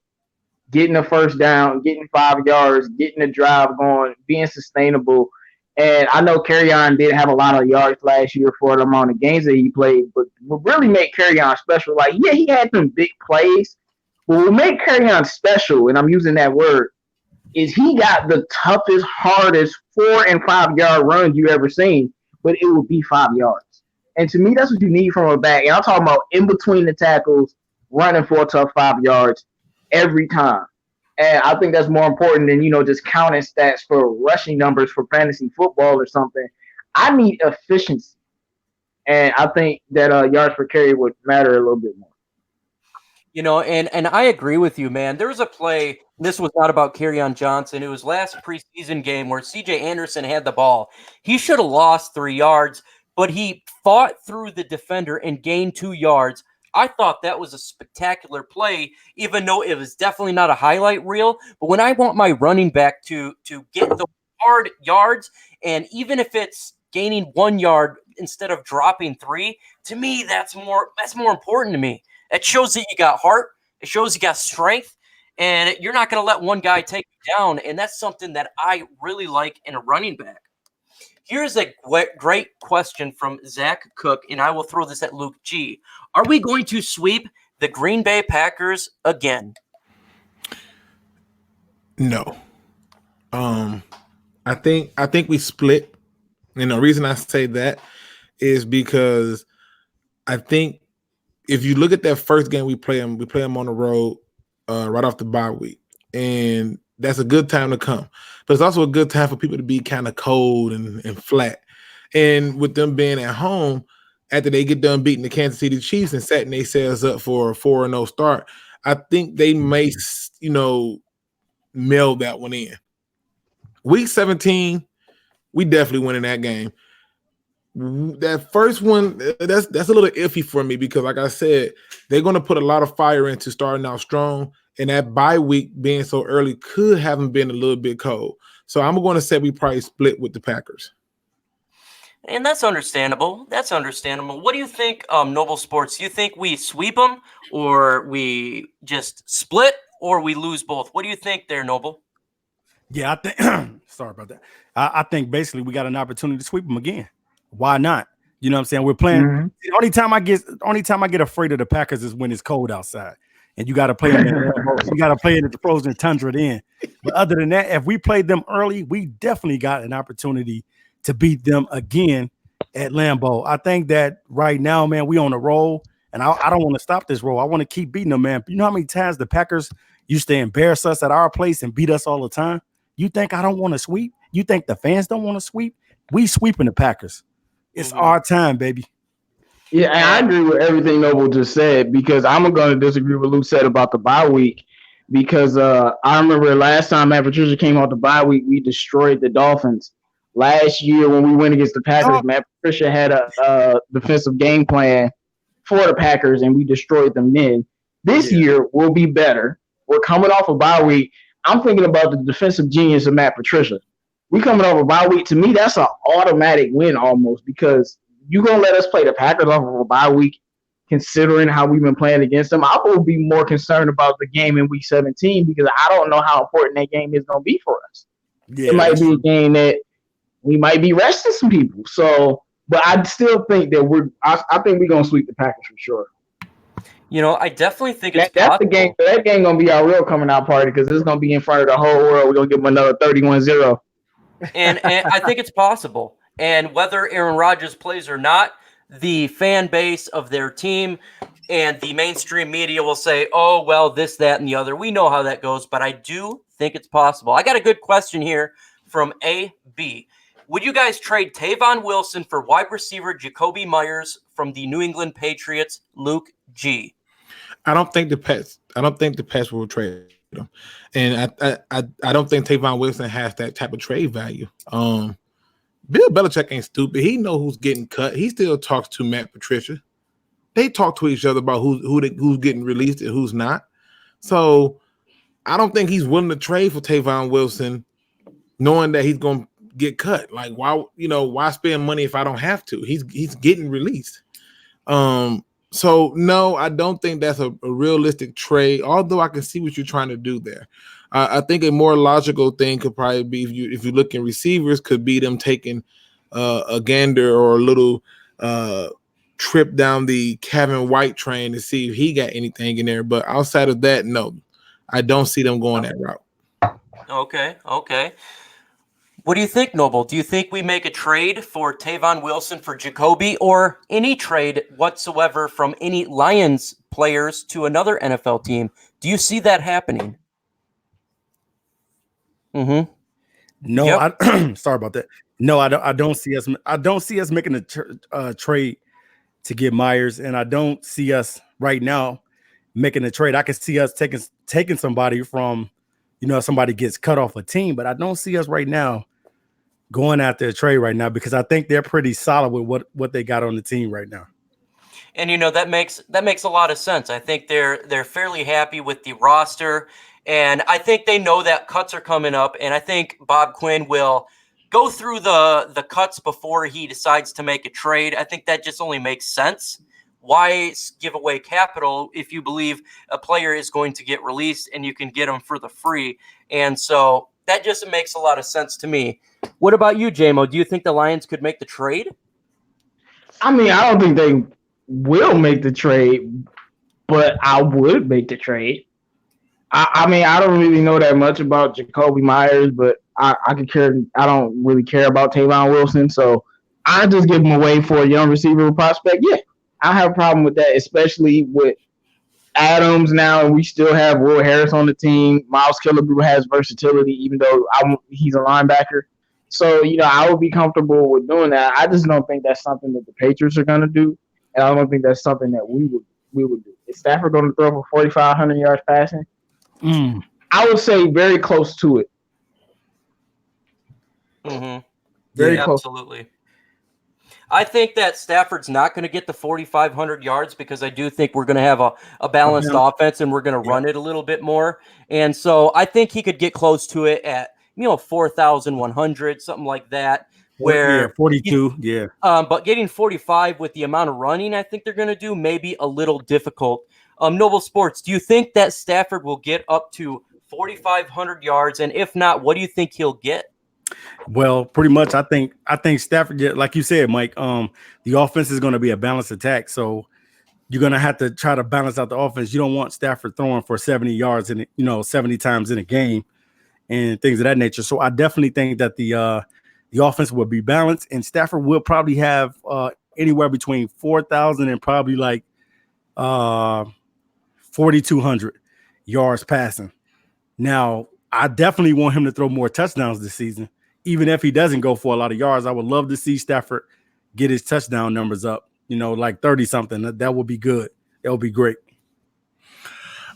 getting a first down, getting 5 yards, getting a drive going, being sustainable. And I know Kerryon did have a lot of yards last year for the amount of games that he played, but what really made Kerryon special, like, yeah, he had some big plays, but what made Kerryon special, and I'm using that word, is he got the toughest, hardest 4 and 5 yard runs you ever seen, but it would be 5 yards. And to me, that's what you need from a back. And I'm talking about in between the tackles, running for a tough 5 yards every time. And I think that's more important than, just counting stats for rushing numbers for fantasy football or something. I need efficiency. And I think that yards per carry would matter a little bit more. And I agree with you, man. There was a play, this was not about Kerryon Johnson. It was last preseason game where C.J. Anderson had the ball. He should have lost 3 yards, but he fought through the defender and gained 2 yards. I thought that was a spectacular play, even though it was definitely not a highlight reel. But when I want my running back to get the hard yards, and even if it's gaining 1 yard instead of dropping 3, to me, that's more important to me. It shows that you got heart. It shows you got strength, and you're not going to let one guy take you down. And that's something that I really like in a running back. Here's a great question from Zach Cook, and I will throw this at Luke G. Are we going to sweep the Green Bay Packers again? No. I think we split. And the reason I say that is because I think if you look at that first game we play them on the road right off the bye week. And that's a good time to come. But it's also a good time for people to be kind of cold and flat. And with them being at home, after they get done beating the Kansas City Chiefs and setting themselves up for a 4-0 start, I think they may, meld that one in. Week 17, we definitely win in that game. That first one, that's a little iffy for me because, like I said, they're going to put a lot of fire into starting out strong, and that bye week being so early could have them been a little bit cold. So I'm going to say we probably split with the Packers. And that's understandable. What do you think, Noble Sports? Do you think we sweep them, or we just split, or we lose both? What do you think there, Noble? Yeah, I think. Sorry about that. I think basically we got an opportunity to sweep them again. Why not? You know what I'm saying? We're playing. Mhm. The only time I get afraid of the Packers is when it's cold outside, and you got to play them. You got to play it at the frozen tundra then. But other than that, if we played them early, we definitely got an opportunity to beat them again at Lambeau. I think that right now, man, we on a roll, and I don't want to stop this roll. I want to keep beating them, man. You know how many times the Packers used to embarrass us at our place and beat us all the time? You think I don't want to sweep? You think the fans don't want to sweep? We sweeping the Packers. It's our time, baby. Yeah, and I agree with everything Noble just said because I'm going to disagree with Luke said about the bye week because I remember last time Matt Patricia came out the bye week, we destroyed the Dolphins. Last year when we went against the Packers, Matt Patricia had a defensive game plan for the Packers, and we destroyed them then. This year will be better. We're coming off a bye week. I'm thinking about the defensive genius of Matt Patricia. We coming off a bye week. To me, that's an automatic win almost because you're going to let us play the Packers off of a bye week considering how we've been playing against them. I will be more concerned about the game in week 17 because I don't know how important that game is going to be for us. Yeah, it might be a game that we might be resting some people. So, but I still think that I think we're going to sweep the Packers for sure. You know, I definitely think it's that's possible. The game. That game going to be our real coming out party because it's going to be in front of the whole world. We're going to give them another 31-0. And I think it's possible. And whether Aaron Rodgers plays or not, the fan base of their team and the mainstream media will say, oh, well, this, that, and the other. We know how that goes, but I do think it's possible. I got a good question here from A.B. Would you guys trade Tavon Wilson for wide receiver Jacoby Myers from the New England Patriots, Luke G? I don't think the Pets will trade him, and I don't think Tavon Wilson has that type of trade value. Bill Belichick ain't stupid. He know who's getting cut. He still talks to Matt Patricia. They talk to each other about who's getting released and who's not. So I don't think he's willing to trade for Tavon Wilson, knowing that he's going to get cut. Like why spend money if I don't have to? He's getting released. So no, I don't think that's a realistic trade. Although I can see what you're trying to do there. I think a more logical thing could probably be if you look in receivers, could be them taking a gander or a little trip down the Kevin White train to see if he got anything in there. But outside of that, no, I don't see them going that route. Okay. What do you think, Noble? Do you think we make a trade for Tavon Wilson for Jacoby or any trade whatsoever from any Lions players to another NFL team? Do you see that happening? No, Yep. Sorry about that. No, I don't see us. I don't see us making a trade to get Myers, and I don't see us right now making a trade. I can see us taking somebody from, somebody gets cut off a team, but I don't see us right now going after a trade right now because I think they're pretty solid with what they got on the team right now. And that makes a lot of sense. I think they're fairly happy with the roster. And I think they know that cuts are coming up, and I think Bob Quinn will go through the cuts before he decides to make a trade. I think that just only makes sense. Why give away capital if you believe a player is going to get released and you can get him for the free? And so That just makes a lot of sense to me. What about you, JMO? Do you think the Lions could make the trade? I mean, I don't think they will make the trade, but I would make the trade. I mean, I don't really know that much about Jacoby Myers, but I could care. I don't really care about Tavon Wilson, so I just give him away for a young receiver prospect. Yeah, I have a problem with that, especially with Adams now, and we still have Will Harris on the team. Miles Killebrew has versatility, even though he's a linebacker. So, I would be comfortable with doing that. I just don't think that's something that the Patriots are going to do, and I don't think that's something that we would do. Is Stafford going to throw for 4,500 yards passing? I would say very close to it. Mm-hmm. Very close. Absolutely. I think that Stafford's not going to get the 4,500 yards because I do think we're going to have a balanced offense and we're going to run it a little bit more. And so I think he could get close to it at 4,100, something like that. Where 42, but getting 45 with the amount of running I think they're going to do may be a little difficult. Noble Sports, do you think that Stafford will get up to 4,500 yards? And if not, what do you think he'll get? Well, pretty much, I think Stafford, like you said, Mike. The offense is going to be a balanced attack, so you're going to have to try to balance out the offense. You don't want Stafford throwing for 70 yards in 70 times in a game and things of that nature. So I definitely think that the offense will be balanced, and Stafford will probably have anywhere between 4,000 and probably like 4,200 yards passing. Now, I definitely want him to throw more touchdowns this season. Even if he doesn't go for a lot of yards, I would love to see Stafford get his touchdown numbers up, like 30 something. That would be good. That would be great.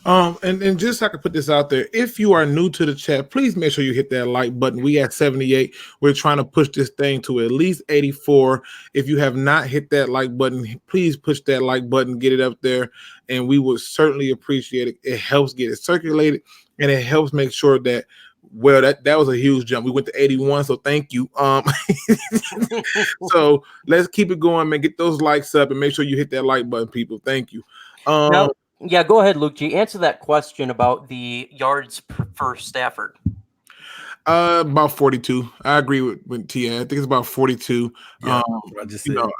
And just so I can put this out there, if you are new to the chat, please make sure you hit that like button. We at 78. We're trying to push this thing to at least 84. If you have not hit that like button, please push that like button, get it up there, and we would certainly appreciate it. It helps get it circulated, and it helps make sure that that was a huge jump. We went to 81, so thank you. So let's keep it going, man. Get those likes up and make sure you hit that like button, people. Thank you. Yeah, go ahead, Luke G. Answer that question about the yards for Stafford. About 42. I agree with Tia. I think it's about 42. Yeah,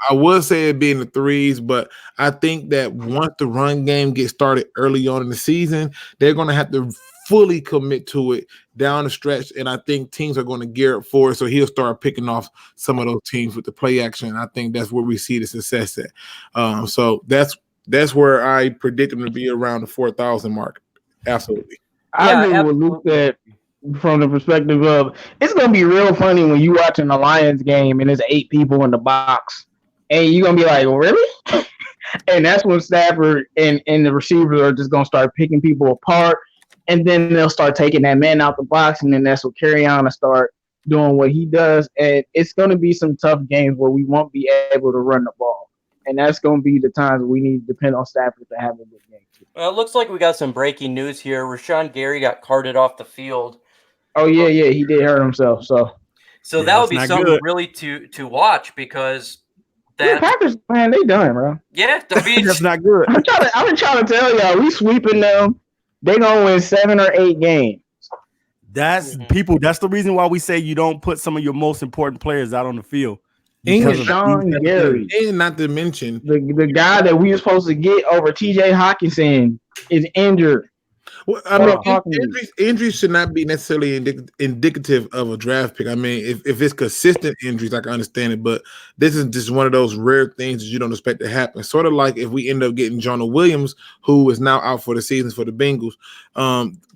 I would say it'd be in the threes, but I think that once the run game gets started early on in the season, they're going to have to fully commit to it down the stretch, and I think teams are going to gear up for it. So he'll start picking off some of those teams with the play action. I think that's where we see the success at. So that's where I predict him to be around the 4,000 mark. Absolutely. I agree with Luke that from the perspective of it's going to be real funny when you watching a Lions game and there's 8 people in the box, and you're going to be like, really? And that's when Stafford and the receivers are just going to start picking people apart. And then they'll start taking that man out the box, and then that's what Carry-On will start doing what he does. And it's going to be some tough games where we won't be able to run the ball. And that's going to be the times we need to depend on Stafford to have a good game. Well, it looks like we got some breaking news here. Rashawn Gary got carted off the field. Oh, yeah, he did hurt himself. So that would be something really to watch because the Packers, man, they done, bro. Yeah, I mean, that's not good. I've been trying to tell y'all, we sweeping them. They're going to win 7 or 8 games. That's the reason why we say you don't put some of your most important players out on the field. Sean Gary. And not to mention the guy that we were supposed to get over TJ Hawkinson is injured. Well, I mean, injuries should not be necessarily indicative of a draft pick. I mean, if it's consistent injuries, I can understand it, but this is just one of those rare things that you don't expect to happen. Sort of like if we end up getting Jonah Williams, who is now out for the season for the Bengals.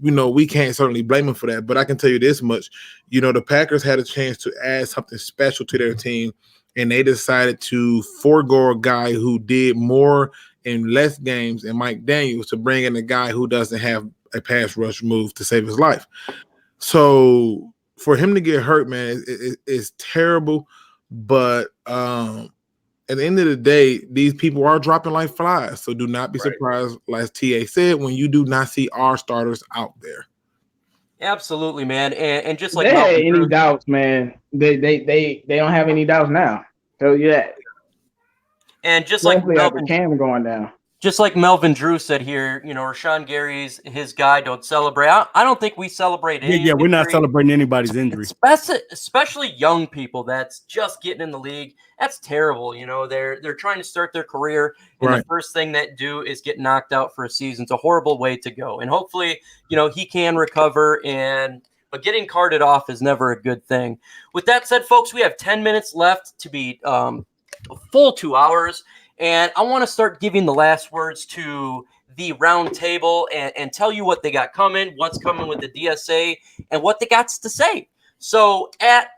We can't certainly blame him for that, but I can tell you this much. The Packers had a chance to add something special to their team, and they decided to forego a guy who did more in less games and Mike Daniels to bring in a guy who doesn't have a pass rush move to save his life. So for him to get hurt, man, it's terrible. But at the end of the day, these people are dropping like flies. So do not be surprised, like TA said, when you do not see our starters out there. Absolutely, man. And just like they had any doubts, man. They don't have any doubts now. Tell you that. And just like Cam going down. Just like Melvin Drew said here, Rashawn Gary's his guy. Don't celebrate. I don't think we celebrate any. Yeah, we're not celebrating anybody's injury, especially young people that's just getting in the league. That's terrible. They're trying to start their career, and Right. the first thing that do is get knocked out for a season. It's a horrible way to go. And hopefully, he can recover. But getting carted off is never a good thing. With that said, folks, we have 10 minutes left to be a full 2 hours. And I want to start giving the last words to the round table and tell you what they got coming, what's coming with the DSA, and what they got to say. So at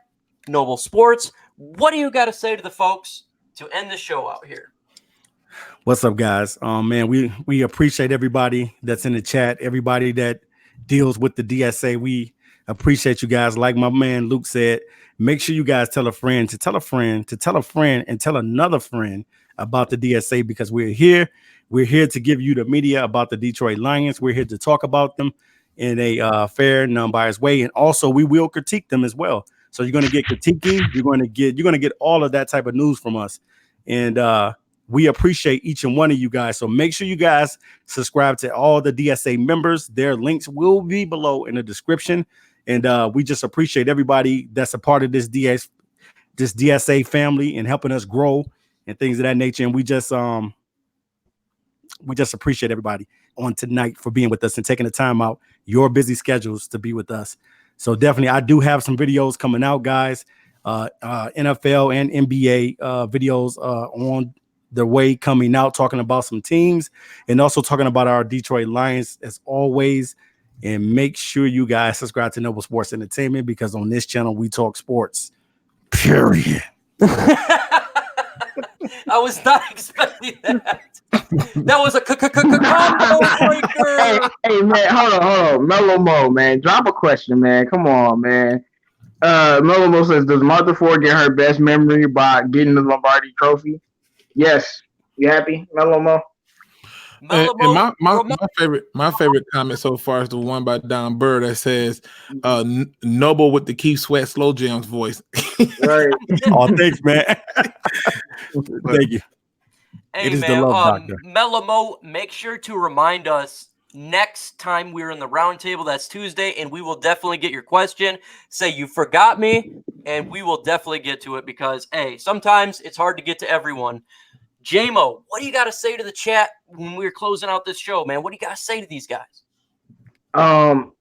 Noble Sports, what do you got to say to the folks to end the show out here? What's up, guys? Man, we appreciate everybody that's in the chat, everybody that deals with the DSA. We appreciate you guys. Like my man Luke said, make sure you guys tell a friend to tell a friend to tell a friend and tell another friend about the DSA, because we're here. We're here to give you the media about the Detroit Lions. We're here to talk about them in a fair, non-biased way, and also we will critique them as well. So you're going to get critiquing. You're going to get all of that type of news from us, and we appreciate each and one of you guys. So make sure you guys subscribe to all the DSA members. Their links will be below in the description, and we just appreciate everybody that's a part of this DSA family and helping us grow and things of that nature. And we just appreciate everybody on tonight for being with us and taking the time out your busy schedules to be with us. So definitely, I do have some videos coming out, guys. NFL and NBA videos on the way coming out, talking about some teams and also talking about our Detroit Lions as always. And make sure you guys subscribe to Noble Sports Entertainment, because on this channel we talk sports. Period. I was not expecting that. That was a combo breaker. Hey, man, hold on. Mellow Mo, man. Drop a question, man. Come on, man. Mellow Mo says, does Martha Ford get her best memory by getting the Lombardi trophy? Yes. You happy, Mellow Mo? And my favorite comment so far is the one by Don Burr that says, "Noble with the Keith Sweat slow jams voice." Right. Oh, thanks, man. Thank you. Hey, It is man, the love doctor. Mellow Mo, make sure to remind us next time we're in the roundtable. That's Tuesday, and we will definitely get your question. Say you forgot me, and we will definitely get to it, because hey, sometimes it's hard to get to everyone. J-Mo, what do you got to say to the chat when we're closing out this show, man? What do you got to say to these guys? Shout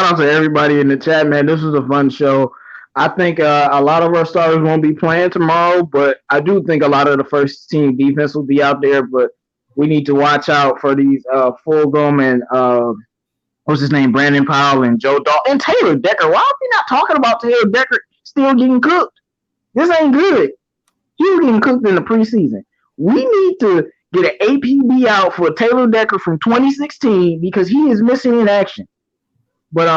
out to everybody in the chat, man. This was a fun show. I think a lot of our starters won't be playing tomorrow, but I do think a lot of the first team defense will be out there. But we need to watch out for these Fulgham and what's his name, Brandon Powell and Joe Dalton and Taylor Decker. Why are we not talking about Taylor Decker still getting cooked? This ain't good. He was getting cooked in the preseason. We need to get an APB out for Taylor Decker from 2016 because he is missing in action. But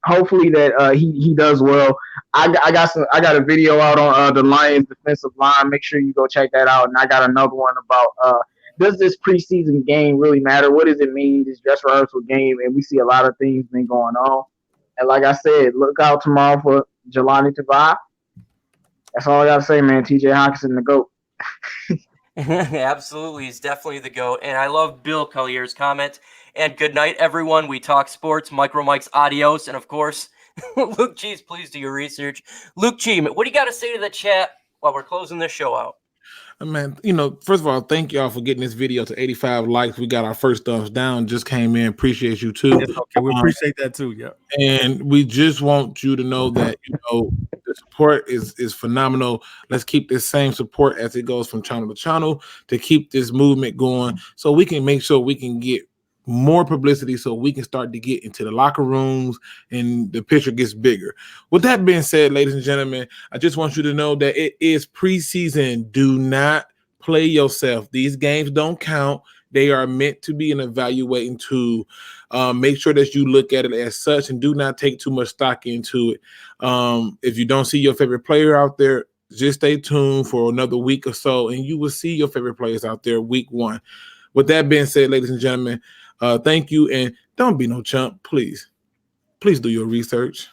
hopefully that he does well. I got a video out on the Lions defensive line. Make sure you go check that out. And I got another one about does this preseason game really matter? What does it mean, this dress rehearsal game? And we see a lot of things been going on. And like I said, look out tomorrow for Jelani Tavai. That's all I got to say, man. TJ Hawkinson, the GOAT. Absolutely, he's definitely the GOAT. And I love Bill Collier's comment. And good night, everyone. We talk sports. Micro Mike's adios. And of course, Luke G's, please do your research. Luke G, what do you got to say to the chat while we're closing this show out? Man, first of all, thank y'all for getting this video to 85 likes. We got our first thumbs down. Just came in. Appreciate you too. It's okay. We appreciate that too. Yeah. And we just want you to know that the support is phenomenal. Let's keep this same support as it goes from channel to channel to keep this movement going, so we can make sure we can get more publicity, so we can start to get into the locker rooms and the picture gets bigger. With that being said, ladies and gentlemen, I just want you to know that it is preseason. Do not play yourself. These games don't count. They are meant to be an evaluating tool. Make sure that you look at it as such and do not take too much stock into it. If you don't see your favorite player out there, just stay tuned for another week or so, and you will see your favorite players out there week one. With that being said, ladies and gentlemen, thank you, and don't be no chump, please. Please do your research.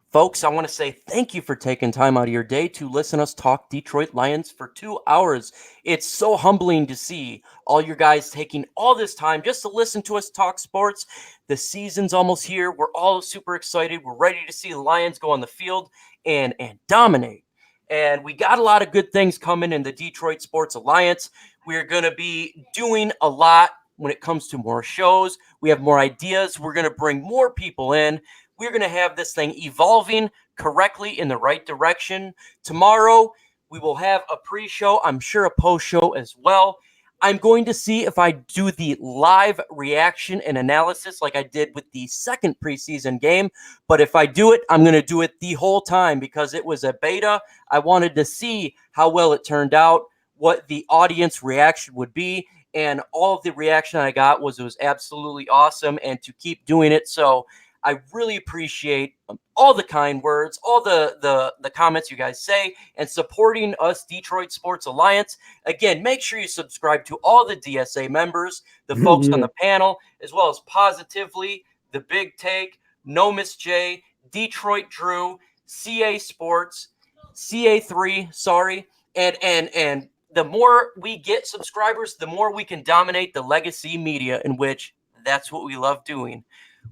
Folks, I want to say thank you for taking time out of your day to listen to us talk Detroit Lions for 2 hours. It's so humbling to see all your guys taking all this time just to listen to us talk sports. The season's almost here. We're all super excited. We're ready to see the Lions go on the field and dominate. And we got a lot of good things coming in the Detroit Sports Alliance. We're going to be doing a lot when it comes to more shows. We have more ideas. We're going to bring more people in. We're going to have this thing evolving correctly in the right direction. Tomorrow, we will have a pre-show. I'm sure a post-show as well. I'm going to see if I do the live reaction and analysis like I did with the second preseason game. But if I do it, I'm going to do it the whole time because it was a beta. I wanted to see how well it turned out, what the audience reaction would be. And all of the reaction I got was it was absolutely awesome, and to keep doing it. So I really appreciate all the kind words, all the comments you guys say, and supporting us, Detroit Sports Alliance. Again, make sure you subscribe to all the DSA members, the folks on the panel, as well as Positively, The Big Take, No Miss J, Detroit Drew, CA Sports, CA3, sorry, and the more we get subscribers, the more we can dominate the legacy media, in which that's what we love doing.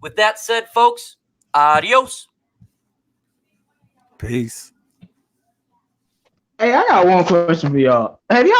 With that said, folks, adios. Peace. Hey, I got one question for y'all. Have y'all